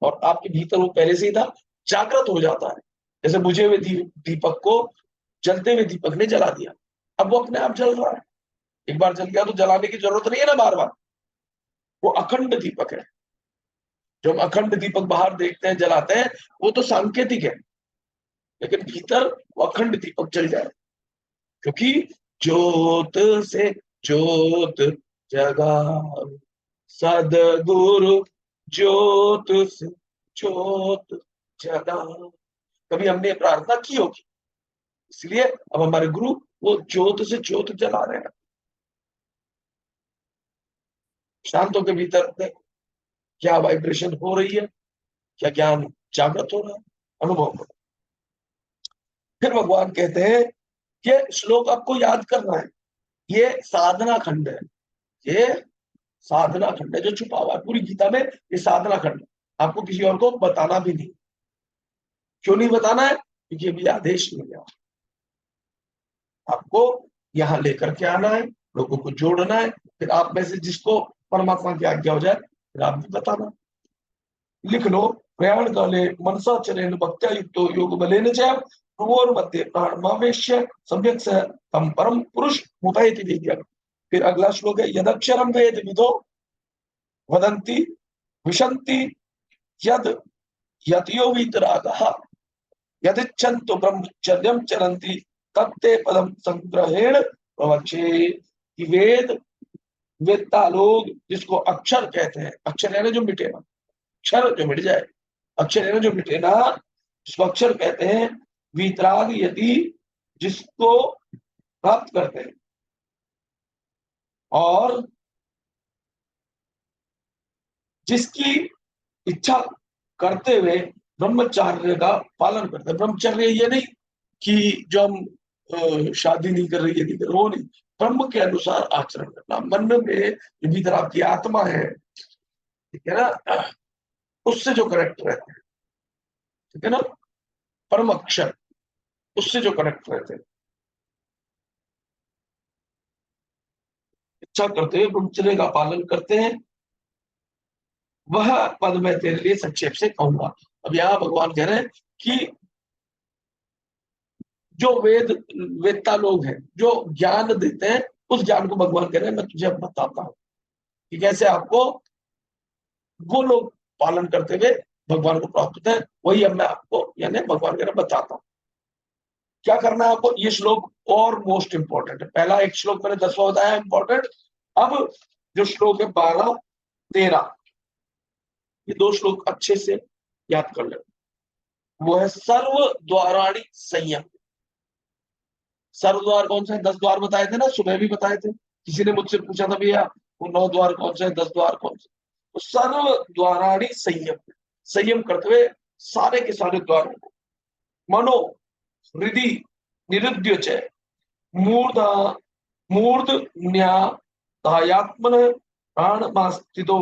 और आपके भीतर वो पहले से ही था, जागृत हो जाता है। जैसे बुझे हुए दीपक को जलते हुए दीपक ने जला दिया, अब वो अपने आप जल रहा है। एक बार जल गया तो जलाने की जरूरत नहीं है ना बार बार, वो अखंड दीपक है। जो हम अखंड दीपक बाहर देखते हैं जलाते हैं वो तो सांकेतिक है, लेकिन भीतर वो अखंड दीपक जल जाए, क्योंकि ज्योत से ज्योत जगा सदगुरु, ज्योत से ज्योत जगा। कभी हमने प्रार्थना की होगी, इसलिए अब हमारे गुरु वो ज्योत से ज्योत जला रहे हैं। शांतों के भीतर क्या वाइब्रेशन हो रही है, क्या ज्ञान जागृत हो रहा है, अनुभव करो। फिर भगवान कहते हैं ये श्लोक आपको याद करना है, ये साधना खंड है, ये साधना खंड है जो छुपा हुआ है पूरी गीता में। ये साधना खंड आपको किसी और को बताना भी नहीं। क्यों नहीं बताना है? क्योंकि अभी आदेश नहीं गया, आपको यहाँ लेकर के आना है, लोगों को जोड़ना है, फिर आप में से जिसको परमात्मा की आज्ञा हो जाए फिर आप भी बताना। लिख लो, प्रयाण काले मनसा चलेन भक्त्या युक्तो योग बलेन च भ्रुवोर मध्ये प्राणमावेश्य सम्यक स तम परम पुरुष मुपैति दिव्यम। फिर अगला श्लोक है, यदक्षरम वेद विदो वदन्ति विशन्ति यद यतयो वीतरागः यदिच्छन्तु ब्रह्मचर्यं चरन्ति तत्ते पदम संग्रहेण प्रवक्षे। कि वेदता लोग जिसको अक्षर कहते हैं, अक्षर यानी जो मिटे ना, अक्षर जो मिट जाए, अक्षर यानी जो मिटे ना, जिसको अक्षर कहते हैं, वीतराग यदि जिसको प्राप्त करते हैं और जिसकी इच्छा करते हुए ब्रह्मचर्य का पालन करते हैं। ब्रह्मचर्य ये नहीं कि जो हम शादी नहीं कर रही है, नहीं कर वो नहीं, ब्रह्म के अनुसार आचरण करना, मन में जो भीतर आपकी आत्मा है, ठीक है ना, उससे जो कनेक्ट रहते हैं, ठीक है ना, परम अक्षर, उससे जो कनेक्ट रहते हैं, इच्छा करते हुए ब्रह्मचर्य का पालन करते हैं, वह पद मैं तेरे लिए संक्षेप से कहूंगा। अब यहाँ भगवान कह रहे हैं कि जो वेदता लोग हैं, जो ज्ञान देते हैं, उस ज्ञान को भगवान कह रहे हैं मैं तुझे अब बताता हूं कि कैसे आपको वो लोग पालन करते हुए भगवान को प्राप्त होते हैं। वही अब मैं आपको यानी भगवान कह रहे हैं बताता हूं क्या करना है आपको। ये श्लोक और मोस्ट इंपॉर्टेंट है। पहला एक श्लोक मैंने 10वां बताया इंपॉर्टेंट। अब जो श्लोक है 12, 13, ये दो श्लोक अच्छे से याद कर ले। वो है सर्व द्वाराणि संयम। सर्व द्वार कौन सा है? 10 द्वार बताए थे ना, सुबह भी बताए थे। किसी ने मुझसे पूछा था भैया वो 9 द्वार कौन सा है, 10 द्वार कौन सा। तो सर्व द्वाराणि संयम, संयम करते हुए सारे के सारे द्वारों को मनो हृदय निरुद्य च मूर्ध मूर्धन्यात्मन प्राणमास्थितो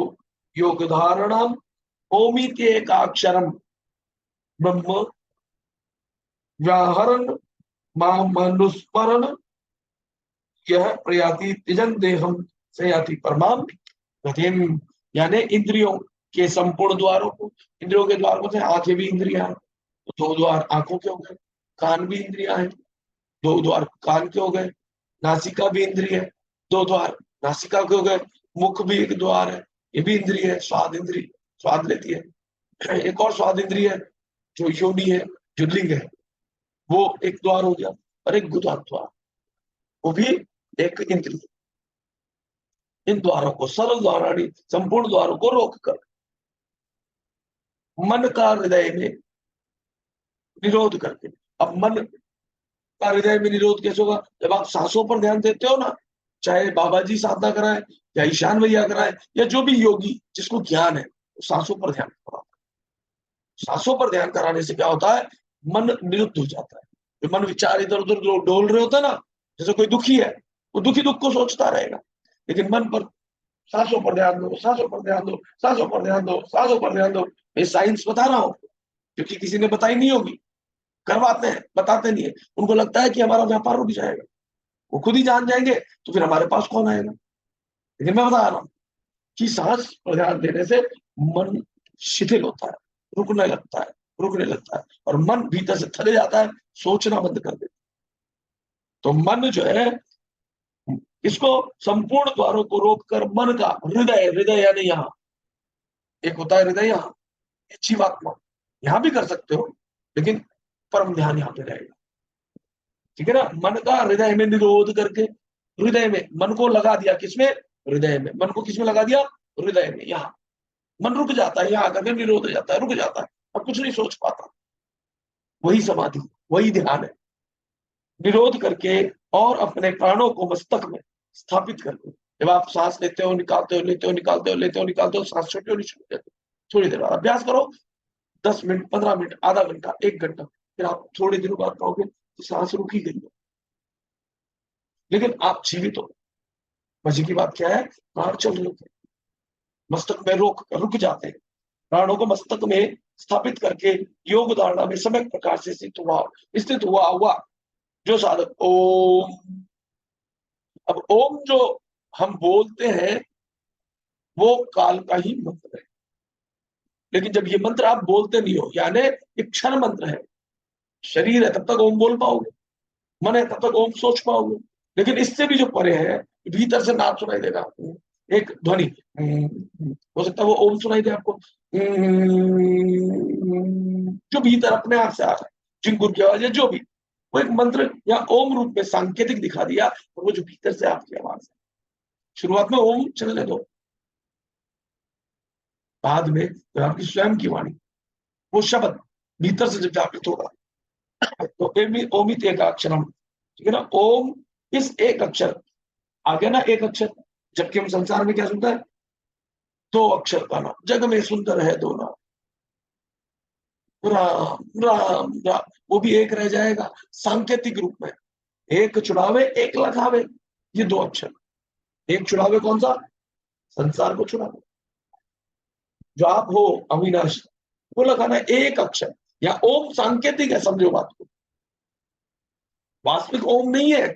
योग धारणम ओमित्येकाक्षरम ब्रह्म व्याहरण मामनुस्मरण यह प्रयाति त्यजन देहम से याति परमाम गतिम। यानी इंद्रियों के संपूर्ण द्वारों को, इंद्रियों के द्वार को आंखें भी इंद्रिया है तो 2 द्वार आंखों के हो गए, कान भी इंद्रिया है 2 द्वार कान के हो गए, नासिका भी इंद्रिय है 2 द्वार नासिका के हो गए, मुख भी एक द्वार है ये भी इंद्रिय है, स्वाद इंद्रिय स्वाद लेती है। एक और स्वाद इंद्रिय है जो योनि है, जो लिंग है, वो एक द्वार हो गया। और एक गुदा द्वार, वो भी एक इंद्रिय। इन द्वारों को, सर्व द्वाराणी संपूर्ण द्वारों को रोक कर मन का हृदय में निरोध करके। अब मन का हृदय में निरोध कैसे होगा? जब आप सांसों पर ध्यान देते हो ना, चाहे बाबा जी साधना कराए या ईशान भैया कराए या जो भी योगी जिसको ज्ञान है, तो सांसों पर ध्यान कराता है। सांसों पर ध्यान कराने से क्या होता है? मन निरुद्ध हो जाता है। जो मन विचार इधर उधर डोल रहे होते हैं ना, जैसे कोई दुखी है, वो दुखी दुख को सोचता रहेगा, लेकिन मन पर सांसों पर ध्यान दो, सांसों पर ध्यान दो, सांसों पर ध्यान दो, सांसों पर ध्यान दो। मैं साइंस बता रहा हूँ क्योंकि किसी ने बताई नहीं होगी। करवाते हैं, बताते नहीं है। उनको लगता है कि हमारा व्यापार रुक जाएगा, वो खुद ही जान जाएंगे तो फिर हमारे पास कौन आएगा। लेकिन मैं बता रहा हूँ कि सांस पर ध्यान देने से मन शिथिल होता है, रुकने लगता है, रुकने लगता है और मन भीतर से थले जाता है, सोचना बंद कर देता है। तो मन जो है, इसको संपूर्ण द्वारों को रोककर मन का हृदय, हृदय यानी यहाँ एक होता है हृदय, यहाँ जीवात्मा, यहाँ भी कर सकते हो लेकिन परम ध्यान यहाँ पे रहेगा। ठीक है ना? मन का हृदय में निरोध करके, हृदय में मन को लगा दिया, किसमें? हृदय में। मन को किसमें लगा दिया? हृदय में। यहाँ मन रुक जाता है, यहाँ आकर निरोध हो जाता है, रुक जाता है, अब कुछ नहीं सोच पाता। वही समाधि, वही ध्यान है। निरोध करके और अपने प्राणों को मस्तक में स्थापित करके, जब आप सांस लेते हो निकालते हो, लेते हो निकालते हो, लेते हो निकालते हो, सांस छोटी होनी शुरू करते हो। थोड़ी देर बाद अभ्यास करो, 10 मिनट, 15 मिनट, आधा घंटा, 1 घंटा, फिर आप थोड़ी देर बाद पाओगे कि सांस रुक ही गई है, लेकिन आप जीवित हो। मजे की बात क्या है? प्राण चल रहे थे, मस्तक में रुक जाते हैं। प्राणों को मस्तक में स्थापित करके योग धारणा में सम्यक प्रकार से स्थित हुआ हुआ जो साधक ओम। अब ओम जो हम बोलते हैं वो काल का ही मंत्र है, लेकिन जब ये मंत्र आप बोलते नहीं हो, यानी एक क्षण मंत्र है, शरीर है तब तक ओम बोल पाओगे, मन है तब तक ओम सोच पाओगे, लेकिन इससे भी जो परे है, भीतर से नाद सुनाई देगा आपको, एक ध्वनि, हो सकता है वो ओम सुनाई दे आपको, जो भीतर अपने आप से आ रहा है, चिंगुर की आवाज है, जो भी, वो एक मंत्र या ओम रूप में सांकेतिक दिखा दिया, और वो जो भीतर से आपकी आवाज है। शुरुआत में ओम चलने दो, बाद में तो आपकी स्वयं की वाणी, वो शब्द भीतर से जब जागृत होगा तो ओमित एक अक्षरम। ठीक है ना? ओम, इस एक अक्षर, आगे ना एक अक्षर, जबकि हम संसार में क्या सुनता है? 2 अक्षर का नाम, जग में सुंदर है 2 नाम, राम राम राम, वो भी एक रह जाएगा सांकेतिक रूप में। एक छुड़ावे एक लगावे, ये 2 अक्षर। एक छुड़ावे कौन सा? संसार को छुड़ावे, जो आप हो अविनाश, वो लगाना है एक अक्षर। या ओम सांकेतिक है, समझो बात को, वास्तविक ओम नहीं है।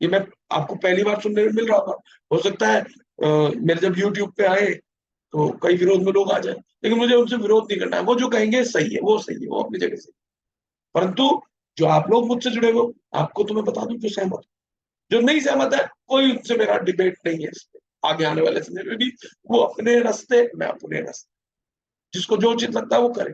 ये मैं आपको पहली बार सुनने में मिल रहा था, हो सकता है मेरे जब YouTube पे आए तो कई विरोध में लोग आ जाए, लेकिन मुझे उनसे विरोध नहीं करना है। वो जो कहेंगे सही है, वो सही है, वो अपनी जगह सही। परंतु जो आप लोग मुझसे जुड़े हो, आपको तो मैं बता दूं जो सहमत, जो नहीं सहमत है कोई उनसे मेरा डिबेट नहीं है। इसमें आगे आने वाले समय में भी वो अपने रास्ते, मैं अपने रास्ते, जिसको जो उचित लगता है वो करे।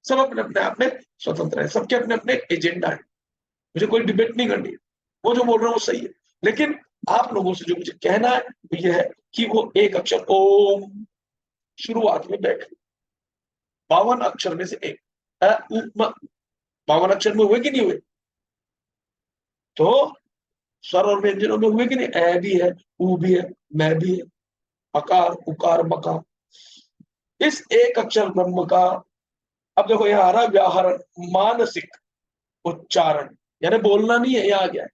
सब अपने अपने आप में स्वतंत्र है, सबके अपने अपने एजेंडा है, मुझे कोई डिबेट नहीं करनी है। वो जो बोल रहे हैं वो सही है, लेकिन आप लोगों से जो मुझे कहना है वो ये है कि वो एक अक्षर ओम शुरुआत में बैठे, 52 अक्षर में से एक 52 अक्षर में हुए कि नहीं हुए? तो स्वर और व्यंजनों में हुए कि नहीं? ए भी है, ऊ भी है, मैं भी है, अकार उकार मकार। इस एक अक्षर ब्रह्म का, अब देखो यहाँ आ रहा व्याहरण, मानसिक उच्चारण, यानी बोलना नहीं है, यहाँ आ गया है।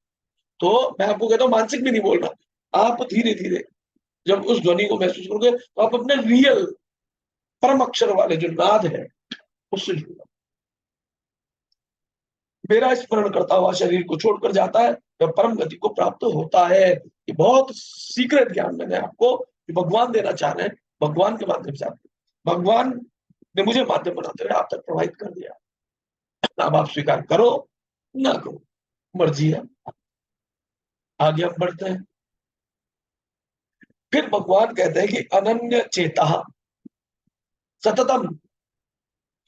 तो मैं आपको कहता हूँ मानसिक भी नहीं बोलना, आप धीरे धीरे जब उस ध्वनि को महसूस करोगे तो आप अपने रियल परम अक्षर वाले जो नाद है उससे जुड़ना। मेरा स्मरण करता हुआ शरीर को छोड़कर जाता है जब परम गति को प्राप्त होता है। ये बहुत सीक्रेट ज्ञान मैंने आपको भगवान देना चाह रहे हैं, भगवान के माध्यम से आपको भगवान ने मुझे माध्यम बनाते हुए आप तक प्रवाहित कर दिया। अब आप स्वीकार करो ना करो, मर्जी है। आगे हम बढ़ते हैं। फिर भगवान कहते हैं कि अनन्य चेता सततम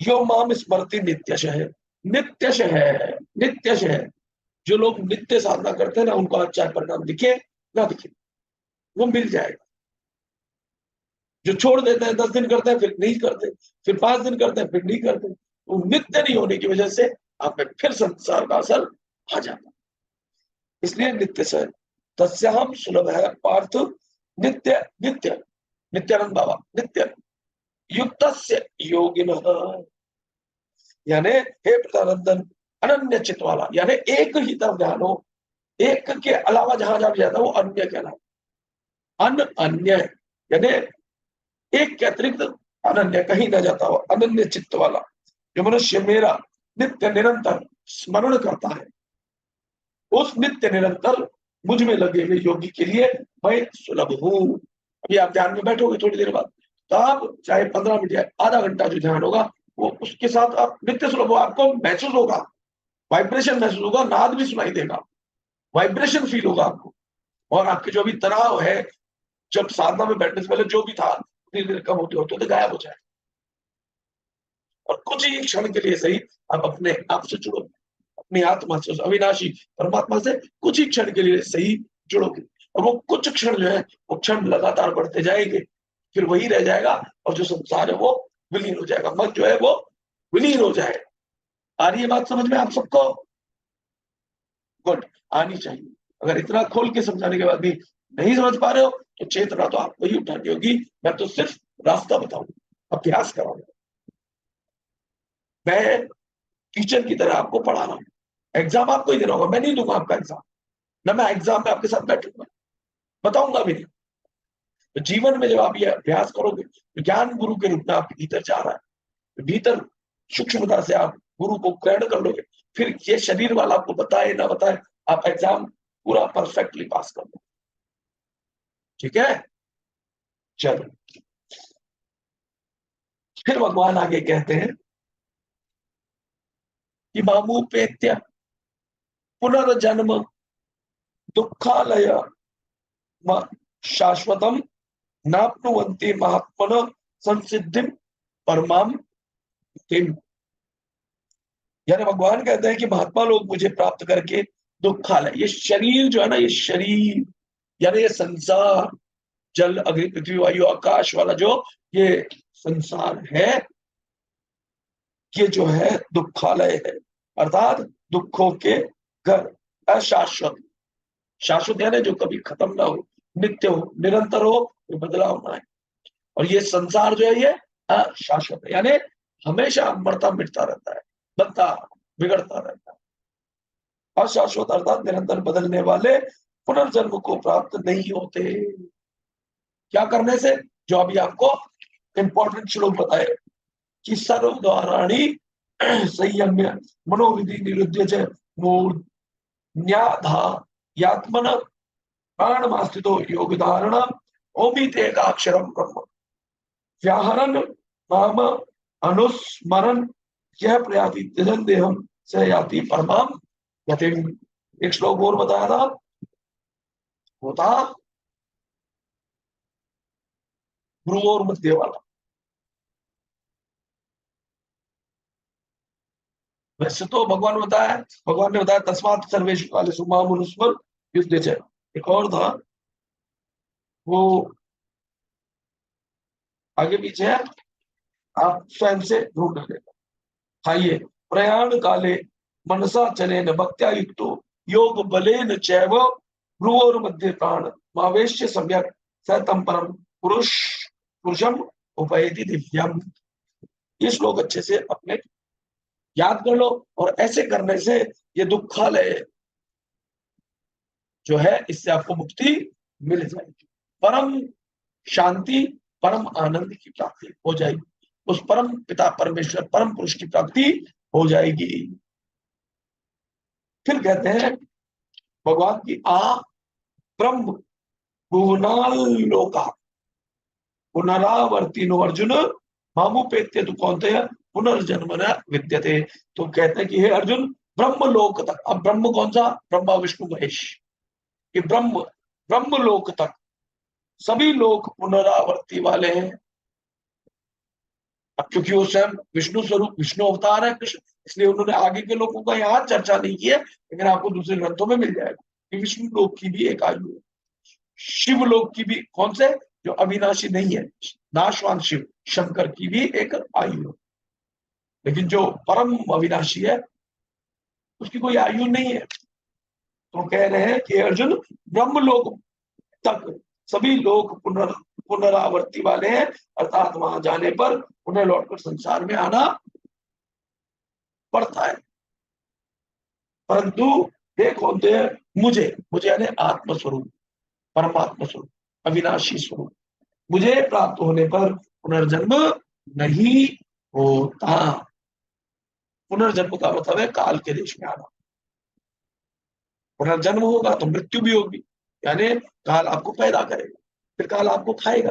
यो माम स्मरति नित्यश है। नित्यश है, नित्यश है। जो लोग नित्य साधना करते हैं ना, उनको आज चाहे परिणाम दिखे ना दिखे, वो मिल जाएगा। जो छोड़ देते हैं, 10 दिन करते हैं फिर नहीं करते, फिर 5 दिन करते हैं फिर नहीं करते, वो नित्य नहीं होने की वजह से आप में फिर संसार का असर आ जाता। इसलिए नित्य से तस्याम सुलभ है पार्थ नित्य नित्य नित्यानंद बाबा नित्य युक्त योगिन, यानी हे प्रतानंदन अनन्य चित्त वाला, यानी एक ही तरफ ध्यान हो, एक के अलावा जहां जहां जाता है वो अन्य कहलाता। अन अन्य यानी एक के अतिरिक्त अनन्य कहीं ना जाता हो, अनन्य चित्त वाला जो मनुष्य मेरा नित्य निरंतर स्मरण करता है, उस नित्य निरंतर मुझ में लगे हुए योगी के लिए मैं सुलभ हूं। अभी आप ध्यान में बैठोगे थोड़ी देर बाद, तो आप चाहे 15 मिनट या आधा घंटा जो ध्यान होगा वो उसके साथ आप नित्य सुलभ हो। आपको महसूस होगा, वाइब्रेशन महसूस होगा, नाद भी सुनाई देगा, वाइब्रेशन फील होगा आपको। और आपके जो भी तनाव है, जब साधना में बैठने से पहले जो भी था, धीरे धीरे कम होते होते तो गायब हो जाए। और कुछ ही क्षण के लिए सही आप अपने आप से जुड़ो, अपनी आत्मा से, अविनाशी परमात्मा से कुछ ही क्षण के लिए सही जुड़ोगे। और वो कुछ क्षण जो है वो क्षण लगातार बढ़ते जाएंगे, फिर वही रह जाएगा और जो संसार है वो विलीन हो जाएगा, मन जो है वो विलीन हो जाएगा। आ रही है बात समझ में आप सबको? गुड, आनी चाहिए। अगर इतना खोल के समझाने के बाद भी नहीं समझ पा रहे हो तो चेतना तो आपको ही उठानी होगी। मैं तो सिर्फ रास्ता बताऊंगा, अभ्यास कराऊंगा, मैं टीचर की तरह आपको पढ़ा रहा हूँ। एग्जाम आपको ही देना होगा, मैं नहीं दूंगा आपका एग्जाम, ना मैं एग्जाम में आपके साथ बैठूंगा, बताऊंगा भी नहीं। तो जीवन में जब आप ये अभ्यास करोगे तो ज्ञान गुरु के रूप में आपके भीतर जा रहा है, तो भीतर सूक्ष्मता से आप गुरु को ग्रहण कर लोगे। फिर ये शरीर वाला आपको बताए ना बताए, आप एग्जाम पूरा परफेक्टली पास कर लो। ठीक है, चलो। फिर भगवान आगे कहते हैं कि मामूपेत्य पुनर्जन्म दुखालय शाश्वतम नाप्नुवन्ति महात्मन संसिद्धिम परमाम तिम। यानी भगवान कहते हैं कि महात्मा लोग मुझे प्राप्त करके दुखालय, ये शरीर जो है ना, ये शरीर यानी ये संसार, जल अग्नि पृथ्वी वायु आकाश वाला जो ये संसार है, ये जो है दुखालय है, अर्थात दुखों के घर। अशाश्वत, शाश्वत यानी जो कभी खत्म ना हो, नित्य हो, निरंतर हो, बदलाव ना है। और ये संसार जो है ये अशाश्वत है, यानी हमेशा मरता मिटता रहता है, बनता बिगड़ता रहता है। अशाश्वत अर्थात निरंतर बदलने वाले पुनर्जन्म को प्राप्त नहीं होते। क्या करने से? जो अभी आपको इंपॉर्टेंट श्लोक बताए कि सर्वद्वाराणि संयम्य मनोविधि निरुद्य च मूर्ध्याधा यात्मन प्राणमास्थितो योगधारण ओमितेकाक्षरं ब्रह्म व्याहरन् नाम अनुस्मरन् यह प्रयाति त्यजन् देहम् से याति परमाम गतिम। एक श्लोक और बताया था, वो था भ्रुवोर मध्य वाला। वैसे तो भगवान ने बताया तस्मात् सर्वेषु कालेषु मां मनुस्मर युद्धे च। एक और था, वो आगे पीछे है, आप स्वयं से ढूंढ लेगा। खाइए। प्रयाण काले मनसा चलेन भक्त्या युक्तो योग बलेन चैव भ्रुवोर मध्य प्राण मावेश्य सम्यक स तम परम पुरुषम उपैति दिव्यम। ये श्लोक अच्छे से अपने याद कर लो, और ऐसे करने से ये दुखालय जो है, इससे आपको मुक्ति मिल जाएगी। परम शांति, परम आनंद की प्राप्ति हो जाएगी, उस परम पिता परमेश्वर परम पुरुष की प्राप्ति हो जाएगी। फिर कहते हैं भगवान की आ ब्रह्म भुवनालोका पुनरावर्ती नो अर्जुन मामुपेत्य तु कौन्तेय पुनर्जन्म न विद्यते। तो कहते हैं कि हे अर्जुन, ब्रह्म लोक तक, अब ब्रह्म कौन सा? ब्रह्मा विष्णु महेश, कि ब्रह्म ब्रह्म लोक तक सभी लोग पुनरावर्ती वाले हैं। अब क्योंकि वो स्वयं विष्णु स्वरूप विष्णु अवतार है कृष्ण, इसलिए उन्होंने आगे के लोगों का यहाँ चर्चा नहीं किया, लेकिन आपको दूसरे ग्रंथों में मिल जाएगा कि विष्णु लोक की भी एक आयु है, शिव लोक की भी, कौन से, जो अविनाशी नहीं है, नाशवान शिव शंकर की भी एक आयु है। लेकिन जो परम अविनाशी है उसकी कोई आयु नहीं है। तो कह रहे हैं कि अर्जुन, ब्रह्मलोक तक सभी लोग पुनरावर्ती वाले हैं, अर्थात वहां जाने पर उन्हें लौटकर संसार में आना पड़ता है। परंतु हे कौनते हैं, मुझे मुझे यानी आत्मस्वरूप, परमात्मा स्वरूप, अविनाशी स्वरूप, मुझे प्राप्त होने पर पुनर्जन्म नहीं होता। पुनर्जन्म का मतलब है काल के देश में आना। पुनर्जन्म होगा तो मृत्यु भी होगी, यानी काल आपको पैदा करेगा, फिर काल आपको खाएगा।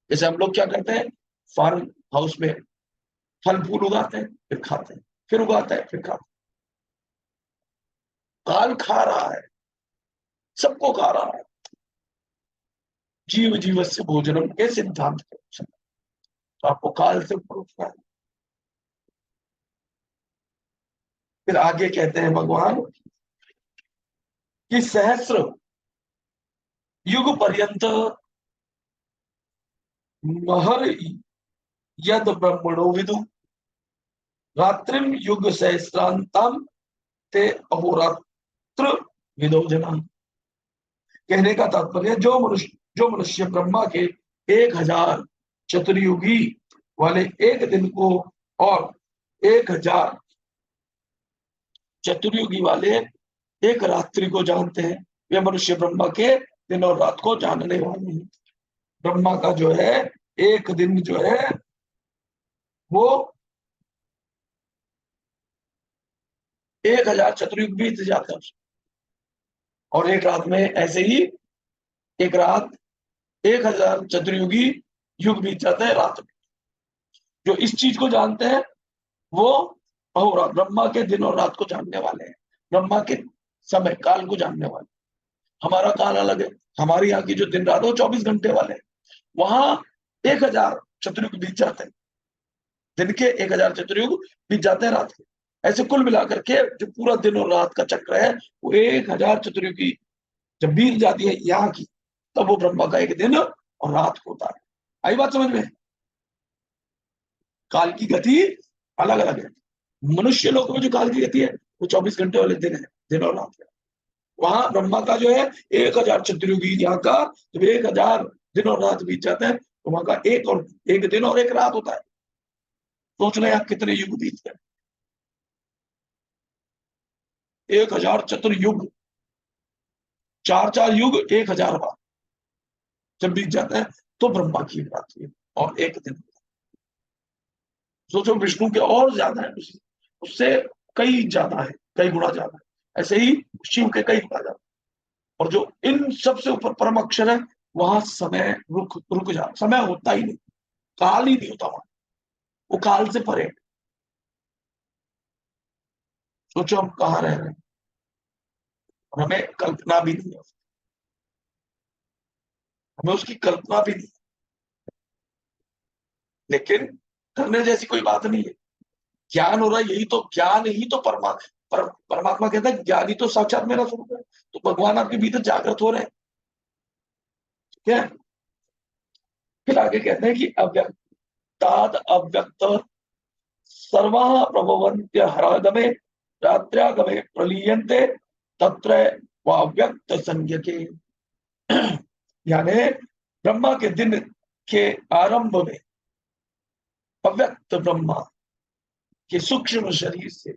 जैसे हम लोग क्या करते हैं, फार्म हाउस में फल फूल उगाते हैं, फिर खाते हैं, फिर उगाते हैं, फिर खाते हैं। काल खा रहा है, सबको खा रहा है, जीव जीवस्य भोजनम के सिद्धांत के अनुसार। तो आपको काल से ऊपर उठना है। फिर आगे कहते हैं भगवान कि सहस्र युग पर्यंत महर यद ब्रह्मणो विदु रात्रिम युग सहस्रांतम ते अहोरात्र विदो जना। कहने का तात्पर्य, जो मनुष्य ब्रह्मा के 1000 चतुर्युगी वाले एक दिन को और 1000 चतुर्युगी वाले एक रात्रि को जानते हैं, वे मनुष्य ब्रह्मा के दिन और रात को जानने वाले हैं। ब्रह्मा का जो है एक दिन जो है वो 1000 चतुर्युग बीत जाता है, और एक रात में ऐसे ही एक रात 1000 चतुर्युगी युग बीत जाता है रात में। जो इस चीज को जानते हैं वो अहोरात्र, ब्रह्मा के दिन और रात को जानने वाले हैं, ब्रह्मा के समय काल को जानने वाले। हमारा काल अलग है, हमारी यहाँ की जो दिन रात है वो 24 घंटे वाले हैं, वहां 1000 चतुर्युग बीत जाते हैं, दिन के 1000 चतुर्युग बीत जाते हैं रात के। ऐसे कुल मिलाकर के जो पूरा दिन और रात का चक्र है वो 1000 चतुर्युगी जब बीत जाती है यहाँ की, तब वो ब्रह्मा का एक दिन और रात होता है। आई बात समझ में? काल की गति अलग अलग है। मनुष्य लोक में जो काल की गति है वो 24 घंटे वाले दिन है, दिन और रात है। वहां ब्रह्मा का जो है 1000 चतुर्युगी, यहाँ का जब 1000 दिन और रात बीत जाते हैं तो वहां का एक दिन और एक रात होता है। सोच रहे हैं आप कितने युग बीत गए? 1000 चतुर्युग, 4 युग 1000 बार जब बीत जाते हैं तो ब्रह्मा की रात्रि और एक दिन। सोचो विष्णु के और ज्यादा है, उससे कई ज्यादा है, कई गुणा ज्यादा है। ऐसे ही शिव के कई गुणा ज्यादा। और जो इन सबसे ऊपर परम अक्षर है, वहां समय रुक रुक जा, समय होता ही नहीं, काल ही नहीं होता वहां, वो काल से परे। सोचो हम कहाँ रह रहे हैं, और हमें कल्पना भी नहीं है, हमें उसकी कल्पना भी नहीं, लेकिन करने जैसी कोई बात नहीं है। ज्ञान हो रहा है, यही तो ज्ञान ही तो परमात्मा कहता है ज्ञान ही तो साक्षात मेरा स्वरूप है। तो भगवान आपके भीतर जागृत हो रहे हैं, ठीक है। फिर आगे कहते हैं कि अव्यक्ताद अव्यक्त सर्वा प्रभवन्त्य हरागमे रात्र्यागमे प्रलीयन्ते तत्र वाव्यक्त संज्ञके। यानी ब्रह्मा के दिन के आरंभ में अव्यक्त ब्रह्मा के सूक्ष्म शरीर से,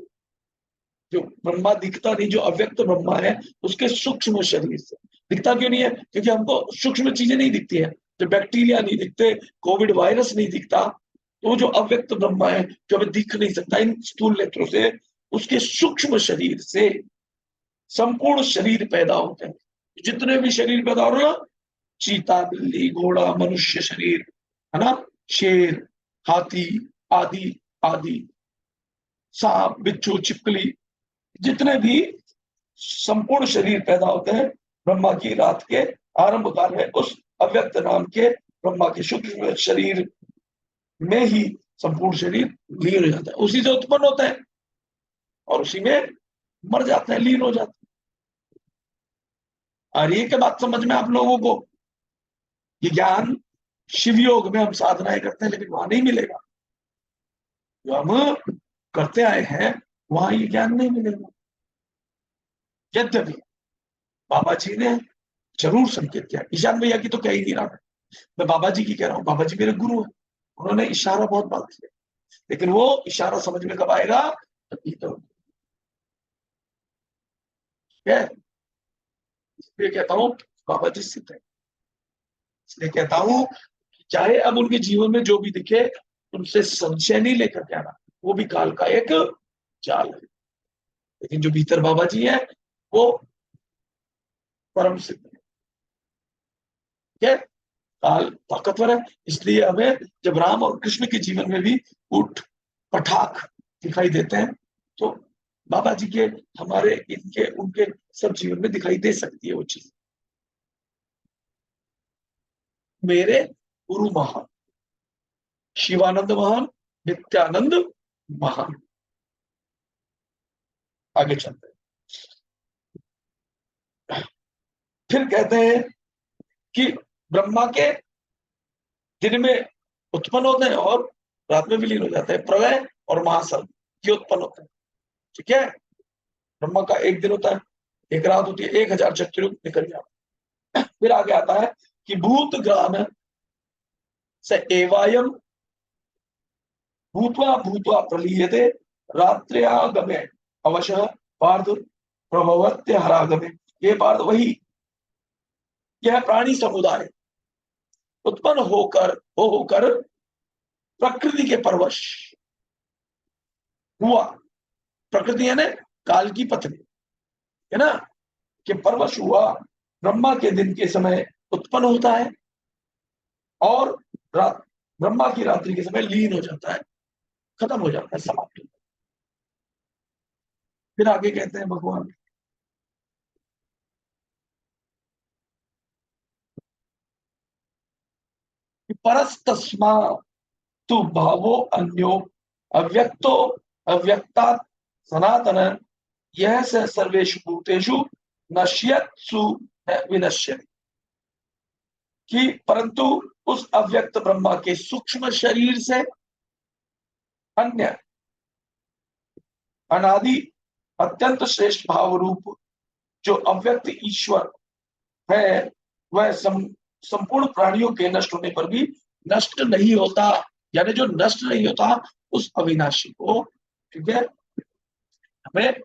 जो ब्रह्मा दिखता नहीं, जो अव्यक्त ब्रह्मा है उसके सूक्ष्म शरीर से दिखता क्यों नहीं है? क्योंकि हमको सूक्ष्म चीजें नहीं दिखती है, जो बैक्टीरिया नहीं दिखते, कोविड वायरस नहीं दिखता, तो वो जो अव्यक्त ब्रह्मा है जो हमें दिख नहीं सकता इन स्थूल नेत्रों से, उसके सूक्ष्म शरीर से संपूर्ण शरीर पैदा होते हैं। जितने भी शरीर पैदा हो रहे हैं, चीता, बिल्ली, घोड़ा, मनुष्य शरीर, है ना, शेर, हाथी आदि आदि, सांप, बिच्छू, छिपकली, जितने भी संपूर्ण शरीर पैदा होते हैं ब्रह्मा की रात के आरंभ काल में उस अव्यक्त नाम के ब्रह्मा के सूक्ष्म शरीर में ही संपूर्ण शरीर लीन हो जाता है, उसी से उत्पन्न होता है और उसी में मर जाते हैं, लीन हो जाते हैं। और ये क्या बात समझ में आप लोगों को? ये ज्ञान शिव योग में हम साधनाएं करते हैं, लेकिन वहां नहीं मिलेगा। जो हम करते आए हैं वहां ये ज्ञान नहीं मिलेगा। यद्यपि बाबा जी ने जरूर संकेत किया, ईशान भैया की तो कह ही नहीं रहा मैं बाबा जी की कह रहा हूँ, बाबा जी मेरे गुरु हैं, उन्होंने इशारा बहुत बात किया, लेकिन वो इशारा समझ में कब आएगा? तभी तो है। इसलिए कहता हूँ बाबा जी सिद्ध है, इसलिए कहता हूँ चाहे अब उनके जीवन में जो भी दिखे उनसे संशय नहीं लेकर के आना, वो भी काल का एक चाल है, लेकिन जो भीतर बाबा जी है वो परम सिद्ध है, ठीक है। काल ताकतवर है, इसलिए हमें जब राम और कृष्ण के जीवन में भी उठ पटाख दिखाई देते हैं, तो बाबा जी के, हमारे, इनके, उनके सब जीवन में दिखाई दे सकती है वो चीज। मेरे गुरु महान, शिवानंद महान, नित्यानंद महान। आगे चलते हैं। फिर कहते हैं कि ब्रह्मा के दिन में उत्पन्न होते हैं और रात में विलीन हो जाते हैं, प्रलय और महासर्ग ये उत्पन्न होते हैं, ठीक है। ब्रह्मा का एक दिन होता है, एक रात होती है, 1000 चतुर्युग निकल जाता है। फिर आगे आता है कि भूत ग्राम से एवायम भूत्वा भूत्वा प्रलीयते रात्र्यागमे अवश्य पार्थ प्रभवत्य हरागमे। ये पार्थ वही, यह प्राणी समुदाय उत्पन्न होकर प्रकृति के परवश हुआ, प्रकृति यानी काल की पत्नी, है ना, कि परवश हुआ ब्रह्मा के दिन के समय उत्पन्न होता है और ब्रह्मा की रात्रि के समय लीन हो जाता है, खत्म हो जाता है, समाप्त। फिर आगे कहते हैं भगवान परस्तस्मा तु भावो अन्यो अव्यक्तो अव्यक्ता सनातन यह स सर्वेषु भूतेषु नश्यत्सु विनश्यति। कि परंतु उस अव्यक्त ब्रह्मा के सूक्ष्म शरीर से अन्य अनादि अत्यंत श्रेष्ठ भाव रूप जो अव्यक्त ईश्वर है वह संपूर्ण प्राणियों के नष्ट होने पर भी नष्ट नहीं होता, यानी जो नष्ट नहीं होता उस अविनाशी को, ठीक है, हमें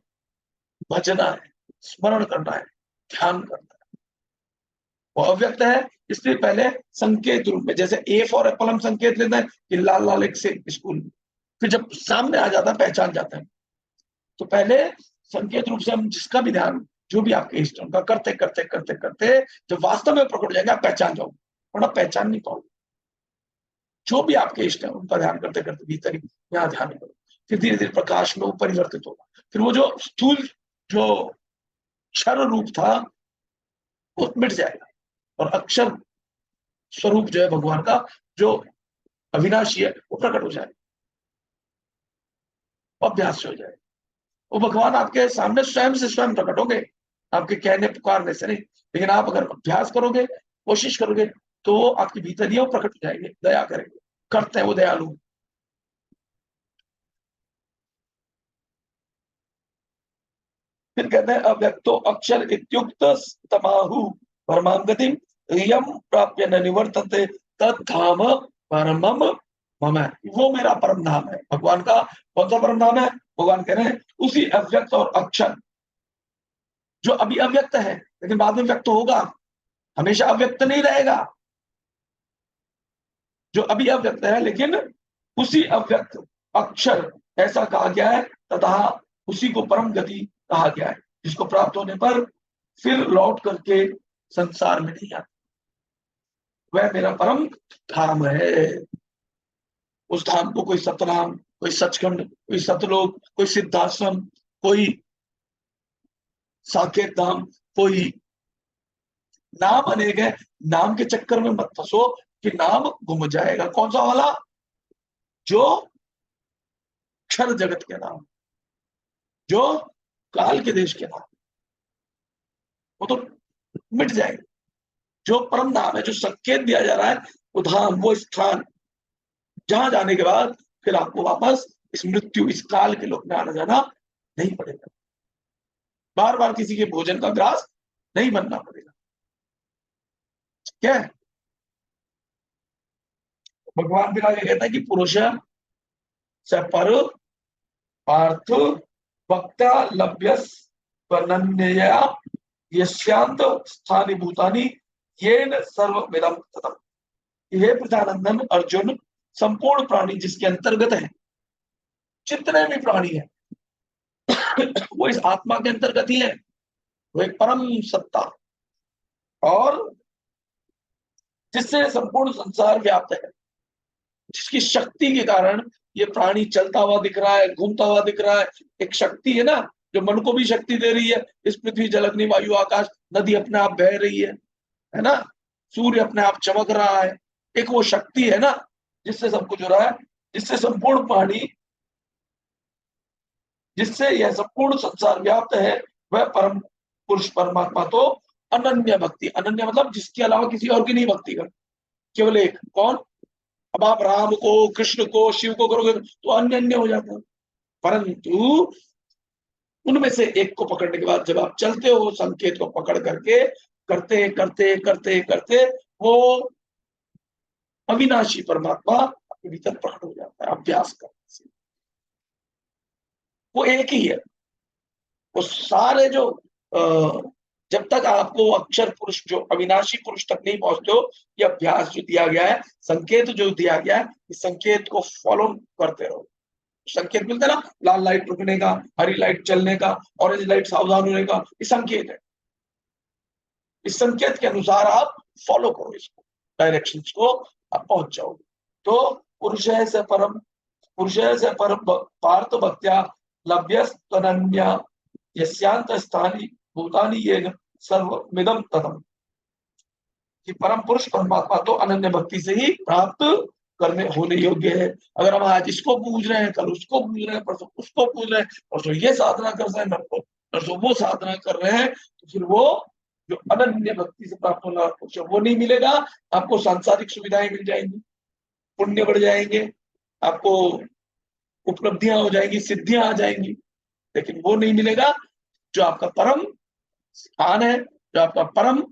भजना है, स्मरण करना है, ध्यान करना है। वो अव्यक्त है, इसलिए पहले संकेत रूप में, जैसे ए फॉर एप्पल हम संकेत लेते हैं कि लाल लाल एक से स्कूल, फिर जब सामने आ जाता है पहचान जाता है, तो पहले संकेत रूप से हम जिसका भी ध्यान, जो भी आपके इष्ट उनका करते करते करते करते जब वास्तव में प्रकट हो जाएगा आप पहचान जाओगे, वरना पहचान नहीं पाओगे। जो भी आपके इष्ट है उनका ध्यान करते करते भीतर ही यहाँ ध्यान करो, फिर धीरे धीरे प्रकाश में वो परिवर्तित होगा, फिर वो जो स्थूल जो क्षर रूप था वो मिट जाएगा और अक्षर स्वरूप जो है भगवान का, जो अविनाशी है, वो प्रकट हो जाएगा, अभ्यास से हो जाएगा। वो भगवान आपके सामने स्वयं से स्वयं प्रकट होंगे, आपके कहने पुकारने से नहीं। लेकिन आप अगर अभ्यास करोगे, कोशिश करोगे, तो वो आपके भीतर ही वो प्रकट हो जाएंगे, दया करेंगे, करते हैं वो दयालु। फिर कहते हैं अव्यक्तो अक्षर इत्युक्त तमाहु परमां गतिम यम प्राप्य न निवर्तते तद्धाम परमम मम। वो मेरा परम धाम है। भगवान का कौन सा परम धाम है? भगवान कह रहे हैं उसी अव्यक्त और अक्षर जो अभी अव्यक्त है लेकिन बाद में व्यक्त होगा, हमेशा अव्यक्त नहीं रहेगा। जो अभी अव्यक्त है लेकिन उसी अव्यक्त अक्षर ऐसा कहा गया है, तथा उसी को परम गति कहा गया है, जिसको प्राप्त होने पर फिर लौट करके संसार में नहीं आता। वह मेरा परम धाम है। उस धाम को कोई सतनाम, कोई सचखंड, कोई सतलोक, कोई सिद्धाश्रम, कोई साकेत धाम, कोई नाम अनेक है। नाम के चक्कर में मत फंसो कि नाम गुम जाएगा। कौन सा वाला? जो क्षर जगत के नाम, जो काल के देश के नाम, वो तो मिट जाएंगे। जो परम नाम है, जो संकेत दिया जा रहा है, वो धाम, वो स्थान, जहां जाने के बाद फिर आपको वापस इस मृत्यु, इस काल के लोक में आना जाना नहीं पड़ेगा। बार बार किसी के भोजन का ग्रास नहीं बनना पड़ेगा। क्या है? भगवान फिर आगे कहता है कि पुरुष स पर पार्थ वक्ता लभ्यस वर्णन्यया यस्यांत स्थानि भूतानि येन सर्वमिदं ततम्। हे प्रजानंदन अर्जुन, संपूर्ण प्राणी जिसके अंतर्गत है, जितने भी प्राणी है वो इस आत्मा के अंतर्गत ही है। वो एक परम सत्ता और जिससे संपूर्ण संसार व्याप्त है, जिसकी शक्ति के कारण ये प्राणी चलता हुआ दिख रहा है, घूमता हुआ दिख रहा है। एक शक्ति है ना, जो मन को भी शक्ति दे रही है। इस पृथ्वी जल अग्नि वायु आकाश, नदी अपने आप बह रही है ना, सूर्य अपने आप चमक रहा है। एक वो शक्ति है ना, जिससे सब कुछ हो रहा है, जिससे संपूर्ण प्राणी, जिससे यह संपूर्ण संसार व्याप्त है, वह परम पुरुष परमात्मा तो अनन्य भक्ति, अनन्य मतलब जिसके अलावा किसी और की नहीं भक्ति कर, केवल एक। कौन? अब आप राम को, कृष्ण को, शिव को करोगे तो अन्य अन्य हो जाता है, परंतु उनमें से एक को पकड़ने के बाद जब आप चलते हो, संकेत को पकड़ करके करते करते करते करते वो अविनाशी परमात्मा आपके भीतर प्रकट हो जाता है अभ्यास करने से। वो एक ही है। वो सारे जो जब तक आपको अक्षर पुरुष, जो अविनाशी पुरुष तक नहीं पहुंचते हो, ये अभ्यास जो दिया गया है, संकेत जो दिया गया है, इस संकेत को फॉलो करते रहो। संकेत मिलता है ना, लाल लाइट रुकने का, हरी लाइट चलने का, ऑरेंज लाइट सावधान होने का, ये संकेत है। इस संकेत के अनुसार आप फॉलो करो इसको, डायरेक्शंस को, आप पहुंच जाओगे। तो पुरुष से परम, पुरुष से परम पार्थ भक्त्या लभ्यस्तनन्या यस्यांत स्थानी भूतानि येन सर्वमिदं ततम्। कि परम पुरुष परमात्मा तो अनन्य भक्ति से ही प्राप्त करने होने योग्य है। अगर हम आज इसको पूज रहे हैं, कल उसको पूज रहे हैं, परसों उसको पूज रहे हैं, परसों ये साधना कर रहे हैं, परसों वो साधना कर रहे हैं, तो फिर वो जो अनन्य भक्ति से प्राप्त होना वो नहीं मिलेगा। आपको सांसारिक सुविधाएं मिल जाएंगी, पुण्य बढ़ जाएंगे, आपको उपलब्धियां हो जाएंगी, सिद्धियां आ जाएंगी, लेकिन वो नहीं मिलेगा जो आपका परम स्थान है, जो आपका परम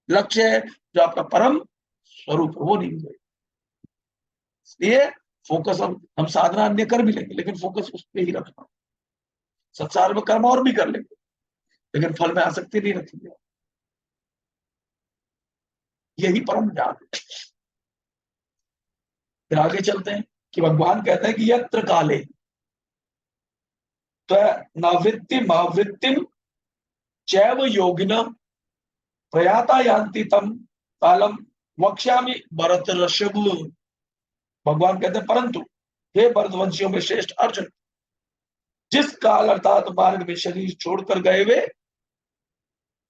लक्ष्य है, जो आपका परम स्वरूप है, वो नहीं मिलेगा। इसलिए फोकस हम साधना अन्य कर भी लेंगे, लेकिन फोकस उस पर ही रखना। संसार में कर्म और भी कर लेंगे, लेकिन फल में आसक्ति नहीं रखेंगे। यही परम ज्ञान है। फिर आगे चलते हैं कि भगवान कहते हैं कि यत्र काले नावृत्तिम चैव योगिन प्रयाता यान्ति तम कालम वक्ष्यामि भरत ऋषभ। भगवान कहते हैं परंतु हे भरतवंशियों में श्रेष्ठ अर्जुन, जिस काल अर्थात मार्ग में शरीर छोड़कर गए वे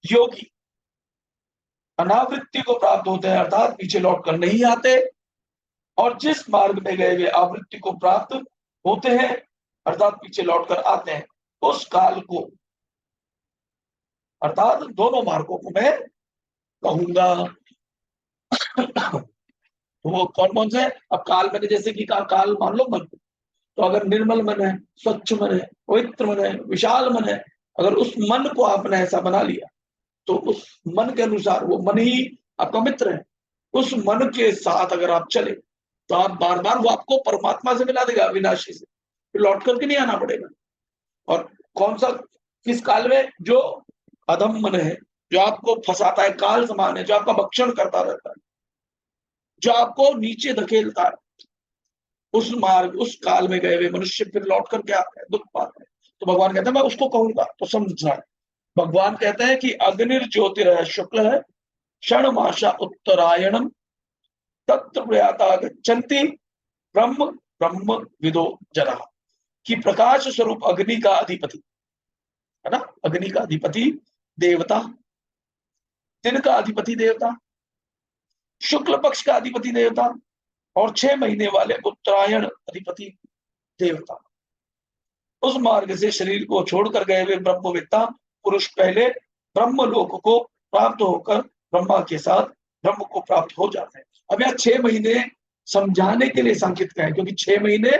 योगी अनावृत्ति को प्राप्त होते हैं, अर्थात पीछे लौट कर नहीं आते, और जिस मार्ग में गए वे आवृत्ति को प्राप्त होते हैं, अर्थात पीछे लौट कर आते हैं, उस काल को, अर्थात दोनों मार्गों को मैं कहूंगा। तो वो कौन कौन से? अब काल मैंने जैसे कि कहा, काल मान लो मन, तो अगर निर्मल मन है, स्वच्छ मन है, पवित्र मन है, विशाल मन है, अगर उस मन को आपने ऐसा बना लिया, तो उस मन के अनुसार वो मन ही आपका मित्र है। उस मन के साथ अगर आप चले तो आप बार बार वो आपको परमात्मा से मिला देगा, अविनाशी से, फिर लौट करके नहीं आना पड़ेगा। और कौन सा, किस काल में? जो अधम मन है, जो आपको फंसाता है, काल समान है, जो आपका भक्षण करता रहता है, जो आपको नीचे धकेलता है, उस मार्ग, उस काल में गए हुए मनुष्य फिर लौट करके आते हैं, दुख पाते हैं। तो भगवान कहते हैं मैं उसको कहूंगा, तो समझना है। भगवान कहते हैं कि अग्निर्ज्योतिरः शुक्ल है, क्षण माशा उत्तरायणम, तत्र प्रयाता गच्छन्ति ब्रह्म ब्रह्म विदो जना। कि प्रकाश स्वरूप अग्नि का अधिपति है ना, अग्नि का अधिपति देवता, दिन का अधिपति देवता, शुक्ल पक्ष का अधिपति देवता, और 6 महीने वाले उत्तरायण अधिपति देवता, उस मार्ग से शरीर को छोड़कर गए हुए ब्रह्मवेत्ता पुरुष पहले ब्रह्मलोक को प्राप्त होकर ब्रह्मा के साथ ब्रह्म को प्राप्त हो जाते हैं। अब यहाँ 6 महीने समझाने के लिए संकेत का है, क्योंकि 6 महीने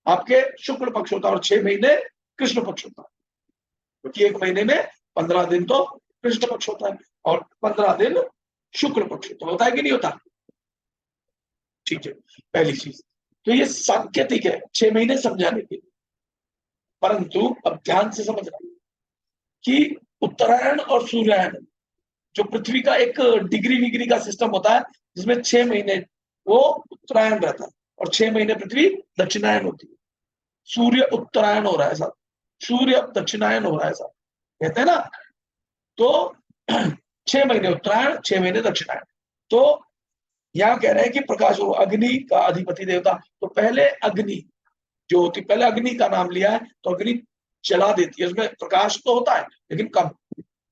आपके शुक्ल पक्ष होता है और 6 महीने कृष्ण पक्ष होता है, क्योंकि एक महीने में 15 दिन तो कृष्ण पक्ष होता है और 15 दिन शुक्ल पक्ष होता है कि नहीं होता? ठीक है, पहली चीज तो ये सांकेतिक है 6 महीने समझाने के लिए। परंतु अब ध्यान से समझना कि उत्तरायण और सूर्यायण, जो पृथ्वी का एक डिग्री विग्री का सिस्टम होता है, जिसमें 6 महीने वो उत्तरायण रहता है और 6 महीने पृथ्वी दक्षिणायन होती है। सूर्य उत्तरायण हो रहा है साहब, सूर्य अब दक्षिणायन हो रहा है साहब, कहते हैं ना। तो 6 महीने उत्तरायण, 6 महीने दक्षिणायन। तो यहाँ कह रहे हैं कि प्रकाश और अग्नि का अधिपति देवता, तो पहले अग्नि जो होती, पहले अग्नि का नाम लिया है, तो अग्नि जला देती है, उसमें प्रकाश तो होता है लेकिन कम,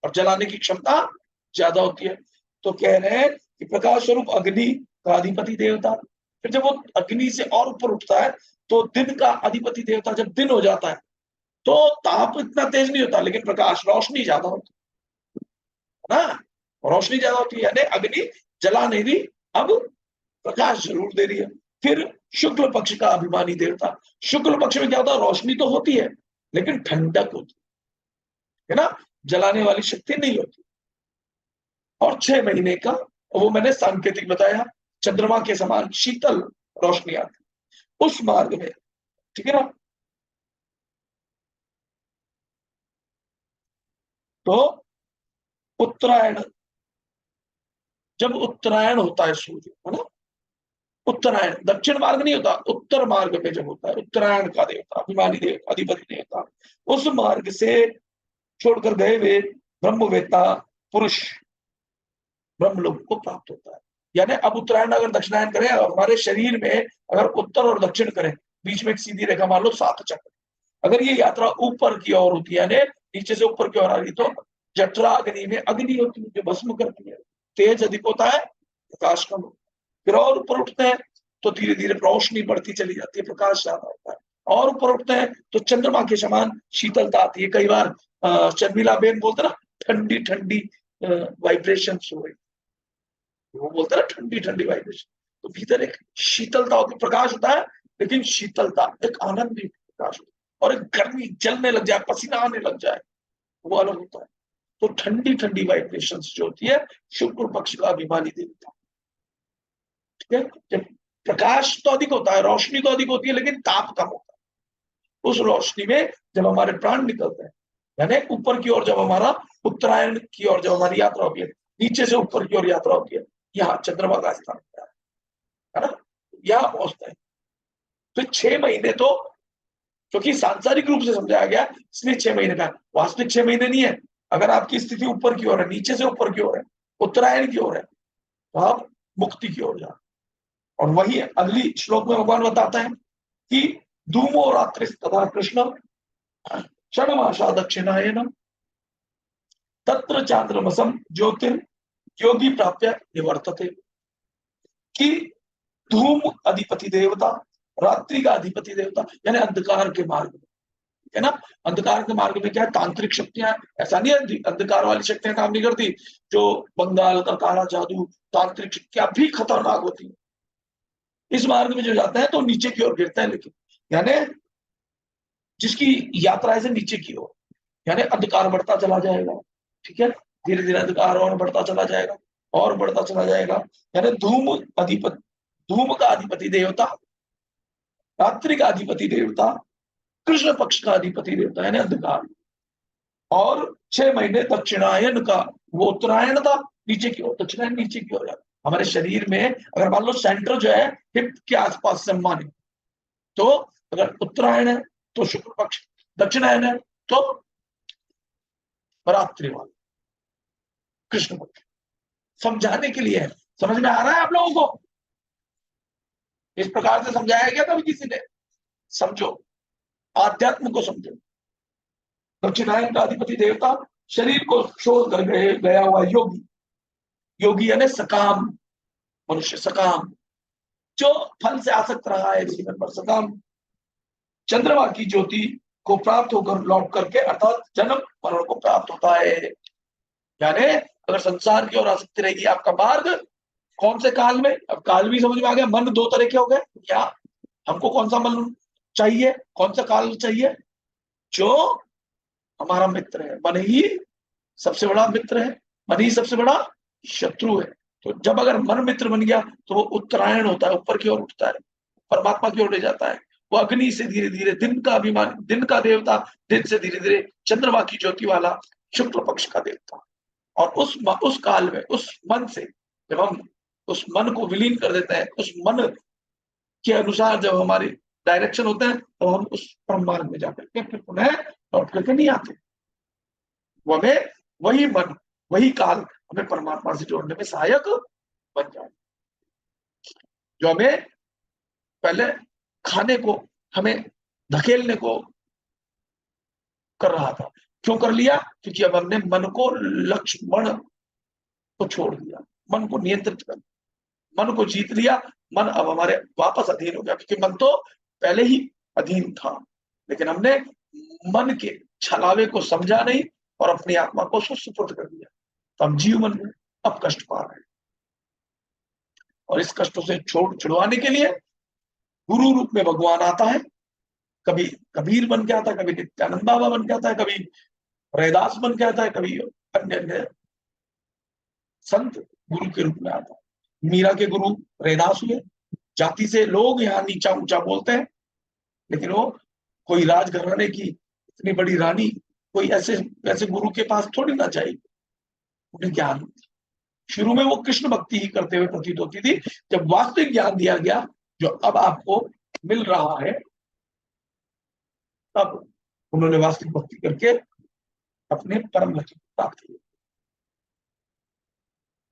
और जलाने की क्षमता ज्यादा होती है। तो कह रहे हैं कि प्रकाश स्वरूप अग्नि का अधिपति देवता, फिर जब वो अग्नि से और ऊपर उठता है तो दिन का अधिपति देवता, जब दिन हो जाता है तो ताप इतना तेज नहीं होता लेकिन प्रकाश, रोशनी ज्यादा होती है ना, रोशनी ज्यादा होती है, यानी अग्नि जला नहीं रही, अब प्रकाश जरूर दे रही है। फिर शुक्ल पक्ष का अभिमानी देवता, शुक्ल पक्ष में क्या होता है? रोशनी तो होती है लेकिन ठंडक होती है ना, जलाने वाली शक्ति नहीं होती। और 6 महीने का, वो मैंने सांकेतिक बताया, चंद्रमा के समान शीतल रोशनी आती उस मार्ग में, ठीक है ना। तो उत्तरायण, जब उत्तरायण होता है सूर्य, है ना, उत्तरायण, दक्षिण मार्ग नहीं होता, उत्तर मार्ग में जब होता है, उत्तरायण का देवता, अभिमानी देवता, अधिपति देवता, उस मार्ग से छोड़कर गए वे ब्रह्मवेत्ता पुरुष ब्रह्मलोक को प्राप्त होता है। यानी अब उत्तरायण अगर दक्षिणायन करें, हमारे शरीर में अगर उत्तर और दक्षिण करें, बीच में एक सीधी रेखा मान लो 7 चक्र, अगर ये यात्रा ऊपर की ओर होती है, नीचे से ऊपर की ओर आ रही, तो जठरा अग्नि में अग्नि होती है जो भस्म करती है, तेज अधिक होता है, प्रकाश कम होता है। फिर और ऊपर उठते हैं तो धीरे धीरे रोशनी बढ़ती चली जाती है, प्रकाश ज्यादा होता है, और ऊपर उठते हैं तो चंद्रमा के समान शीतलता आती है। कई बार शर्मिला बेन बोलते ना, ठंडी ठंडी वाइब्रेशन हो रही, वो बोलते ना ठंडी ठंडी वाइब्रेशन, तो भीतर एक शीतलता होती, प्रकाश होता है लेकिन शीतलता, एक आनंद भी प्रकाश होता है, और एक गर्मी, जलने लग जाए, पसीना आने लग जाए, वो अलग होता है। तो ठंडी ठंडी वाइब्रेशन जो होती है, शुक्र पक्ष का अभिमानी देवता, ठीक है। जब प्रकाश तो अधिक होता है, रोशनी तो अधिक होती है, लेकिन ताप कम होता है। उस रोशनी में जब हमारे प्राण निकलते हैं, यानी ऊपर की ओर जब हमारा उत्तरायण की ओर जब हमारी यात्रा होती है, नीचे से ऊपर की ओर यात्रा होती है, यहाँ चंद्रमा का स्थान है ना, यहाँ पहुंचते हैं। तो 6 महीने तो, क्योंकि सांसारिक रूप से समझाया गया इसलिए 6 महीने का, वास्तविक 6 महीने नहीं है। अगर आपकी स्थिति ऊपर की ओर है, नीचे से ऊपर की ओर है, उत्तरायण की ओर है, तो आप मुक्ति की ओर जाए। और वही अगली श्लोक में भगवान बताता है कि धूमो रात्रि तथा कृष्ण क्षणमाशा दक्षिणायनम तत्र चांद्रमसम ज्योतिर योगी प्राप्य निवर्तते। कि धूम अधिपति देवता, रात्रि का अधिपति देवता, यानी अंधकार के मार्ग में, है ना। अंधकार के मार्ग में क्या है, तांत्रिक शक्तियां, ऐसा नहीं है अंधकार वाली शक्तियां काम नहीं करती। जो बंगाल का काला जादू, तांत्रिक शक्तियां भी खतरनाक होती है। इस मार्ग में जो जाते हैं तो नीचे की ओर गिरते हैं, लेकिन यानी जिसकी यात्रा है से नीचे की ओर, यानी अंधकार बढ़ता चला जाएगा। ठीक है, धीरे धीरे अंधकार और बढ़ता चला जाएगा, और बढ़ता चला जाएगा। यानी धूम का अधिपति देवता, रात्रि का अधिपति देवता, कृष्ण पक्ष का अधिपति देवता यानी अंधकार। और 6 महीने दक्षिणायन का, वो उत्तरायण था नीचे की ओर, दक्षिणायन नीचे की ओर। हमारे शरीर में अगर मान लो सेंटर जो है हिप के आसपास सम्मानित, तो अगर उत्तरायण है तो शुक्ल पक्ष, दक्षिणायन है तो रात्रि वाला कृष्ण पक्ष। समझाने के लिए है, समझ में आ रहा है आप लोगों को? इस प्रकार से समझाया गया कभी किसी ने? समझो, आध्यात्म को समझो। दक्षिणायन का अधिपति देवता शरीर को छोड़ कर गया हुआ योगी, योगी यानी सकाम मनुष्य, सकाम जो फल से आसक्त रहा है जीवन पर, सकाम चंद्रमा की ज्योति को प्राप्त होकर लौट करके, अर्थात जन्म मरण को प्राप्त होता है। यानी अगर संसार की ओर आसक्ति रहेगी आपका मार्ग, कौन से काल में, अब काल भी समझ में आ गया। मन 2 तरह के हो गए, या हमको कौन सा मन चाहिए, कौन सा काल चाहिए? जो हमारा मित्र है। मन ही सबसे बड़ा मित्र है, मन ही सबसे बड़ा शत्रु है। तो जब अगर मन मित्र बन गया तो वो उत्तरायण होता है, ऊपर की ओर उठता है, परमात्मा की ओर ले जाता है। वो अग्नि से धीरे धीरे, दिन का अभिमान, दिन का देवता, दिन से धीरे धीरे चंद्रमा की ज्योति वाला शुक्ल पक्ष का देवता। और उस काल में उस मन से जब हम उस मन को विलीन कर देते हैं, उस मन के अनुसार जब हमारी डायरेक्शन होते हैं, तो हम उस परम मार्ग में जाकर के फिर पुनः लौट करके नहीं आते। वो हमें वही मन, वही काल हमें परमात्मा से जोड़ने में सहायक बन जाए। जो हमें पहले खाने को, हमें धकेलने को कर रहा था, क्यों कर लिया? क्योंकि अब हमने मन को, लक्ष्मण को छोड़ दिया, मन को नियंत्रित कर, मन को जीत लिया। मन अब हमारे वापस अधीन हो गया, क्योंकि मन तो पहले ही अधीन था, लेकिन हमने मन के छलावे को समझा नहीं और अपनी आत्मा को उसको सुपुर्द कर दिया। तो हम जीव मन में अब कष्ट पा रहे हैं, और इस कष्टों से छुड़वाने के लिए गुरु रूप में भगवान आता है। कभी कबीर बन के आता है, कभी नित्यानंद बाबा बन के आता है, कभी रैदास बन के आता है, कभी अन्य अन्य संत गुरु के रूप में आता है। मीरा के गुरु रैदास हुए। जाति से लोग यहाँ नीचा ऊंचा बोलते हैं, लेकिन वो कोई राजघराने की इतनी बड़ी रानी, कोई ऐसे गुरु के पास थोड़ी ना चाहिए। उन्हें ज्ञान, शुरू में वो कृष्ण भक्ति ही करते हुए प्रतीत होती थी। जब वास्तविक ज्ञान दिया गया, जो अब आपको मिल रहा है, तब उन्होंने वास्तविक भक्ति करके अपने परम लक्ष्य को प्राप्त किया।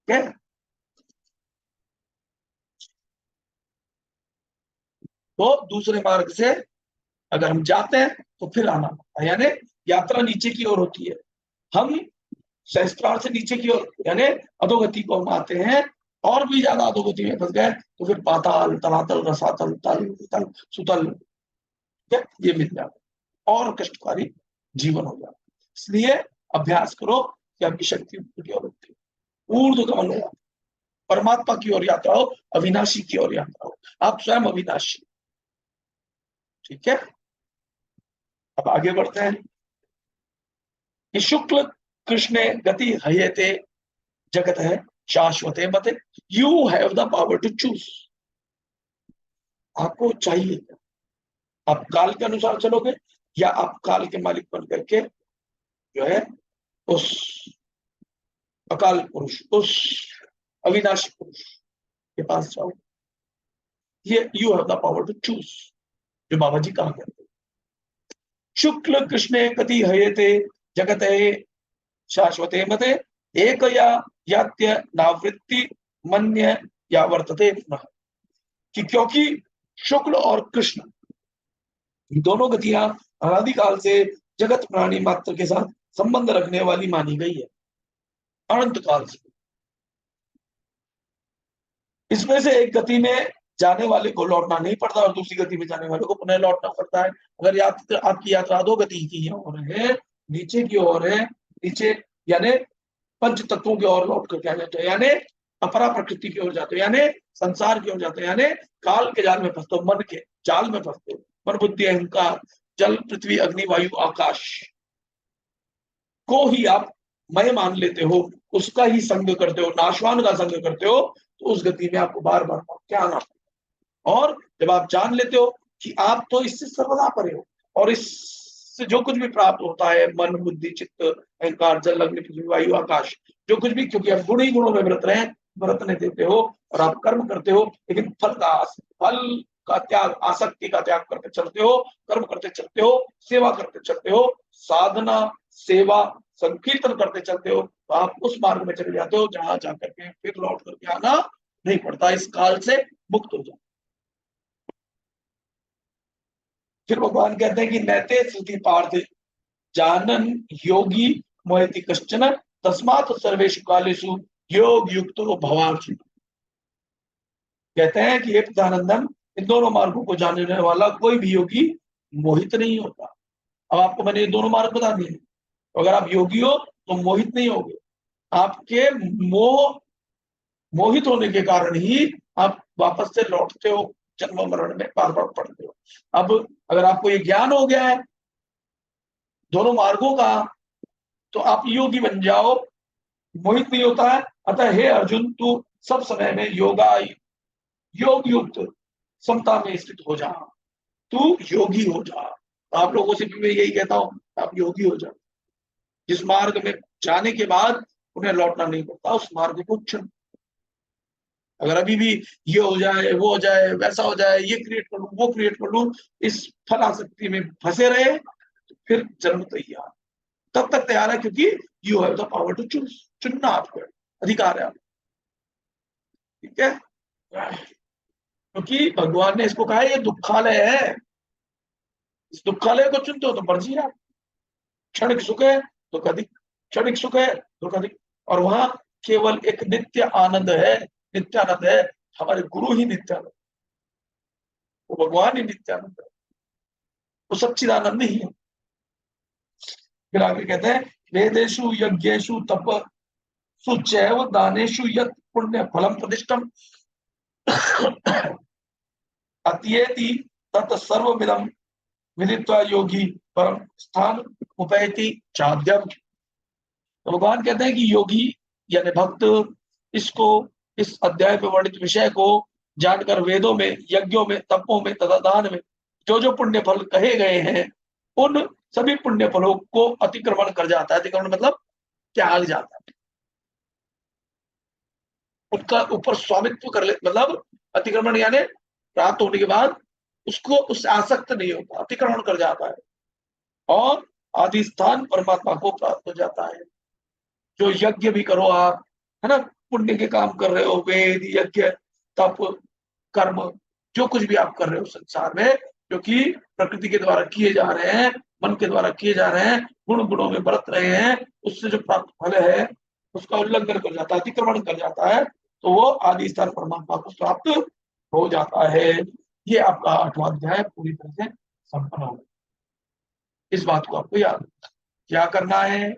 क्या? तो दूसरे मार्ग से अगर हम जाते हैं तो फिर आना पड़ता है, यानी यात्रा नीचे की ओर होती है। हम सहस्त्रार से नीचे की ओर यानी अधोगति को हम आते हैं, और भी ज्यादा अधोगति में फंस गए तो फिर पाताल, तलातल, रसातल, तल, तल, सुतल, ये मिल जाता और कष्टकारी जीवन हो जाता। इसलिए अभ्यास करो कि आपकी शक्ति ऊपर की ओर होती है, ऊर्ध्व गमन हो, परमात्मा की ओर यात्रा हो, अविनाशी की ओर यात्रा हो। आप स्वयं अविनाशी। ठीक है, अब आगे बढ़ते हैं कि शुक्ल कृष्ण गति हयते जगत है शाश्वते मते, you have the power to choose. आपको चाहिए, आप काल के अनुसार चलोगे या आप काल के मालिक बन करके जो है उस अकाल पुरुष, उस अविनाशी पुरुष के पास जाओ। ये you have the power to choose, जो बाबा जी कहा करते। शुक्ल कृष्ण गति हयते जगत है शाश्वते मते, एक या यात्य नावृत्ति मन्य या वर्तते पुनः। कि क्योंकि शुक्ल और कृष्ण दोनों गतियां अनादिकाल से जगत प्राणी मात्र के साथ संबंध रखने वाली मानी गई है अनंत काल से। इसमें से एक गति में जाने वाले को लौटना नहीं पड़ता और दूसरी गति में जाने वाले को पुनः लौटना पड़ता है। अगर यात्रा आपकी यात्रा दो गति की ओर है, नीचे की ओर है, नीचे यानी पंच तत्वों की ओर लौट करके आ जाते हो, यानी अपरा प्रकृति की ओर जाते हो, यानी संसार की ओर जाते हो, यानी काल के जाल में फंसते हो, मन के जाल में फंसते हो। मन बुद्धि अहंकार जल पृथ्वी अग्नि वायु आकाश को ही आप मैं मान लेते हो, उसका ही संग करते हो, नाशवान का संग करते हो, तो उस गति में आपको बार बार क्या आना पड़ेगा। और जब आप जान लेते हो कि आप तो इससे सर्वदा परे हो और इससे जो कुछ भी प्राप्त होता है मन बुद्धि चित्त अहंकार जल अग्नि पृथ्वी वायु आकाश जो कुछ भी, क्योंकि आप गुण ही गुणों में व्रतने देते हो और आप कर्म करते हो, लेकिन फल का त्याग आसक्ति का त्याग करके चलते हो, कर्म करते चलते हो, सेवा करते चलते हो, साधना सेवा संकीर्तन करते चलते हो, तो आप उस मार्ग में चले जाते हो जहां जाकर के फिर लौट करके आना नहीं पड़ता, इस काल से मुक्त हो जाओ। फिर भगवान कहते हैं कि नैते श्रुति पार्थ जानन योगी मोहति कश्चन तस्मात् सर्वेषु कालेषु योग युक्तो भवार्जुन। कहते हैं कि हे प्रधानंदन, इन दोनों मार्गों को जानने वाला कोई भी योगी मोहित नहीं होता। अब आपको मैंने ये दोनों मार्ग बता दिए, अगर आप योगी हो तो मोहित नहीं होगे। आपके मोहित होने के कारण ही आप वापस से लौटते हो, जन्म मरण में बार बार पड़ते हो। अब अगर आपको ये ज्ञान हो गया है दोनों मार्गों का, तो आप योगी बन जाओ, मोहित नहीं होता है। अतः हे अर्जुन, तू सब समय में योग युक्त समता में स्थित हो जा, तू योगी हो जा। आप लोगों से भी मैं यही कहता हूं, आप योगी हो जाओ। जिस मार्ग में जाने के बाद उन्हें लौटना नहीं पड़ता, उस मार्ग को चुन। अगर अभी भी ये हो जाए वो हो जाए वैसा हो जाए, ये क्रिएट कर लूं वो क्रिएट कर लूं, इस फलाशक्ति में फंसे रहे, तो फिर जन्म तैयार तब तक तैयार है, क्योंकि you have the power to choose, चुनना आपको अधिकार है। ठीक है, क्योंकि भगवान ने इसको कहा ये दुखालय है, इस दुखालय को चुनते हो तो मर्जी है। क्षणिक सुख है तो कभी क्षणिक सुख है तो कभी, और वहां केवल एक नित्य आनंद है, नित्यानंद है। हमारे गुरु ही नित्यानंद, वो भगवान ही नित्यानंद है, वो सच्चिदानंद ही है। फिर आगे कहते हैं वेदेषु यज्ञेषु तपसु चैव दानेषु यत् पुण्य फलम प्रतिष्ठम अत्येति तत् सर्वमिदं विदित्वा योगी परम स्थान उपैति चाद्यम। तो भगवान कहते हैं कि योगी यानी भक्त इसको, इस अध्याय में वर्णित विषय को जानकर वेदों में यज्ञों में तपों में तथा दान में जो जो पुण्य फल कहे गए हैं उन सभी पुण्य फलों को अतिक्रमण कर जाता है। अतिक्रमण मतलब त्याग जाता है, उनका ऊपर स्वामित्व कर ले, मतलब अतिक्रमण यानी प्राप्त होने के बाद उसको उससे आसक्त नहीं होता, अतिक्रमण कर जाता है और आदि स्थान परमात्मा को प्राप्त हो जाता है। जो यज्ञ भी करो आप, है ना, पुण्य के काम कर रहे हो, वेद यज्ञ तप कर्म जो कुछ भी आप कर रहे हो संसार में, जो कि प्रकृति के द्वारा किए जा रहे हैं, मन के द्वारा किए जा रहे हैं, गुण गुणों में बरत रहे हैं, उससे जो प्राप्त फल है उसका उल्लंघन कर जाता है, अतिक्रमण कर जाता है, तो वो आदि स्थान परमात्मा को प्राप्त हो जाता है। ये आपका 8वां अध्याय पूरी तरह से संपन्न हो गया। इस बात को आपको याद क्या करना है,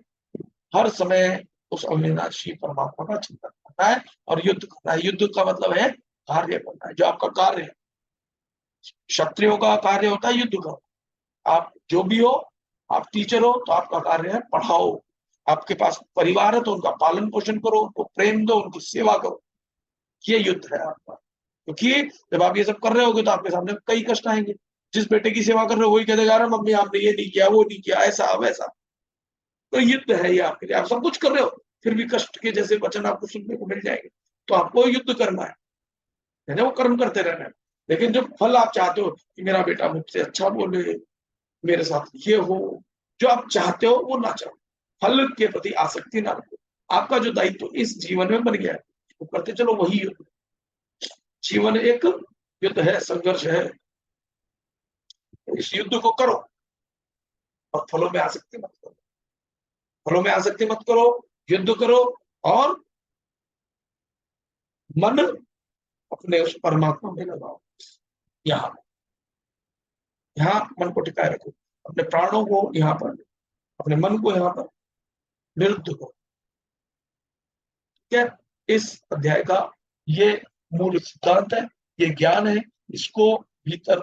हर समय उस अविनाशी परमात्मा का चिंतन करना है और युद्ध करना है। युद्ध का मतलब है कार्य करना है, जो आपका कार्य है। क्षत्रियों का कार्य होता है युद्ध करो, आप जो भी हो, आप टीचर हो तो आपका कार्य है पढ़ाओ, आपके पास परिवार है तो उनका पालन पोषण करो, उनको प्रेम दो, उनकी सेवा करो, ये युद्ध है आपका। क्योंकि जब आप ये सब कर रहे होगे तो आपके सामने कई कष्ट आएंगे। जिस बेटे की सेवा कर रहे हो वही कह देगा मम्मी आपने ये नहीं किया वो नहीं किया ऐसा वैसा, तो युद्ध है ये आपके लिए। आप सब कुछ कर रहे हो फिर भी कष्ट के जैसे वचन आपको सुनने को मिल जाएंगे, तो आपको युद्ध करना है ना, वो कर्म करते रहना है। लेकिन जो फल आप चाहते हो कि मेरा बेटा मुझसे अच्छा बोले, मेरे साथ ये हो, जो आप चाहते हो वो ना चाहो, फल के प्रति आसक्ति ना रखो। आपका जो दायित्व इस जीवन में बन गया है वो करते चलो, वही युद्ध। जीवन एक युद्ध है, संघर्ष है, इस युद्ध को करो और फलों में आसक्ति मत करो, फलों में आसक्ति मत करो, युद्ध करो और मन अपने उस परमात्मा में लगाओ। यहाँ यहाँ मन को टिकाए रखो, अपने प्राणों को यहाँ पर, अपने मन को यहाँ पर निरुद्ध करो। क्या इस अध्याय का ये मूल सिद्धांत है, ये ज्ञान है, इसको भीतर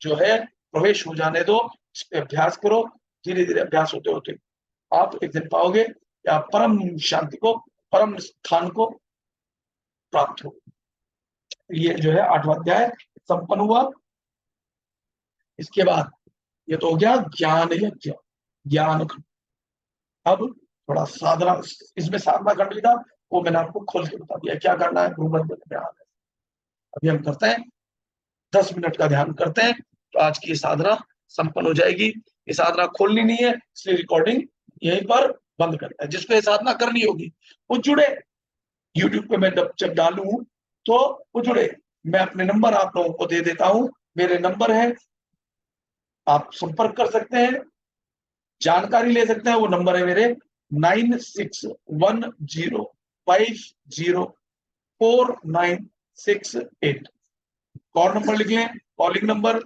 जो है प्रवेश हो जाने दो, इस पे अभ्यास करो। धीरे धीरे अभ्यास होते होते आप एक दिन पाओगे कि आप परम शांति को, परम स्थान को प्राप्त हो। ये जो है 8वां अध्याय संपन्न हुआ। इसके बाद ये तो हो गया ज्ञान यज्ञ, ज्ञान खंड। अब थोड़ा साधना, इसमें साधना खंड लिखा, वो मैंने आपको खोल के बता दिया क्या करना है, गुरुमंत्र में ध्यान है। अभी हम करते हैं 10 मिनट का ध्यान करते हैं, तो आज की साधना संपन्न हो जाएगी। ये साधना खोलनी नहीं है, इसलिए रिकॉर्डिंग यहीं पर बंद करता है। जिसको ये साधना करनी होगी वो जुड़े, यूट्यूब पे मैं जब डालू तो वो जुड़े। मैं अपने नंबर आप लोगों को दे देता हूं, मेरे नंबर है, आप संपर्क कर सकते हैं, जानकारी ले सकते हैं। वो नंबर है मेरे 9610504968। कॉल नंबर लिख लें, कॉलिंग नंबर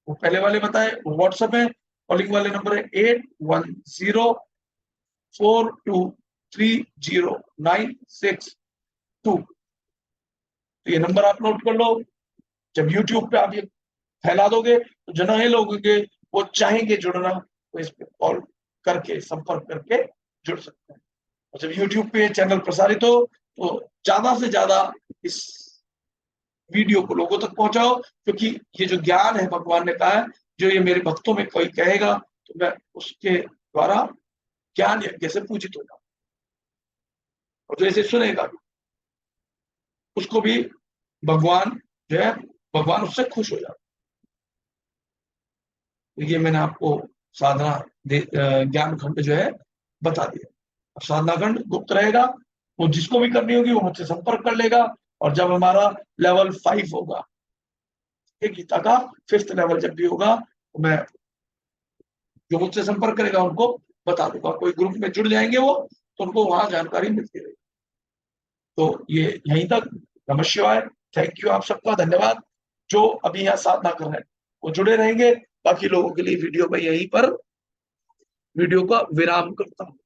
वो पहले वाले बताए, वो व्हाट्सएप है। कॉलिंग वाले नंबर है 8104230962। तो ये नंबर आप नोट कर लो। जब YouTube पे आप ये फैला दोगे तो जितने लोग होंगे वो चाहेंगे जुड़ना, तो इस पे कॉल करके, संपर्क करके जुड़ सकते हैं। और जब YouTube पे चैनल प्रसारित हो तो ज्यादा से ज्यादा इस वीडियो को लोगों तक पहुंचाओ, क्योंकि ये जो ज्ञान है भगवान ने कहा है, जो ये मेरे भक्तों में कोई कहेगा तो मैं उसके द्वारा ज्ञान यज्ञ से पूजित होगा, और जो इसे सुनेगा उसको भी भगवान जो है, भगवान उससे खुश हो जाता। ये मैंने आपको साधना ज्ञान खंड जो है बता दिया। अब साधना खंड गुप्त रहेगा, वो जिसको भी करनी होगी वो मुझसे संपर्क कर लेगा। और जब हमारा लेवल 5 होगा, गीता का 5th लेवल जब भी होगा, तो मैं जो मुझसे संपर्क करेगा उनको बता दूंगा। कोई ग्रुप में जुड़ जाएंगे वो, तो उनको वहां जानकारी मिलती रहेगी। तो ये यहीं तक। नमः शिवाय, थैंक यू, आप सबका धन्यवाद। जो अभी यहाँ साधना कर रहे हैं वो जुड़े रहेंगे। बाकी लोगों के लिए वीडियो में यहीं पर वीडियो का विराम करता हूँ।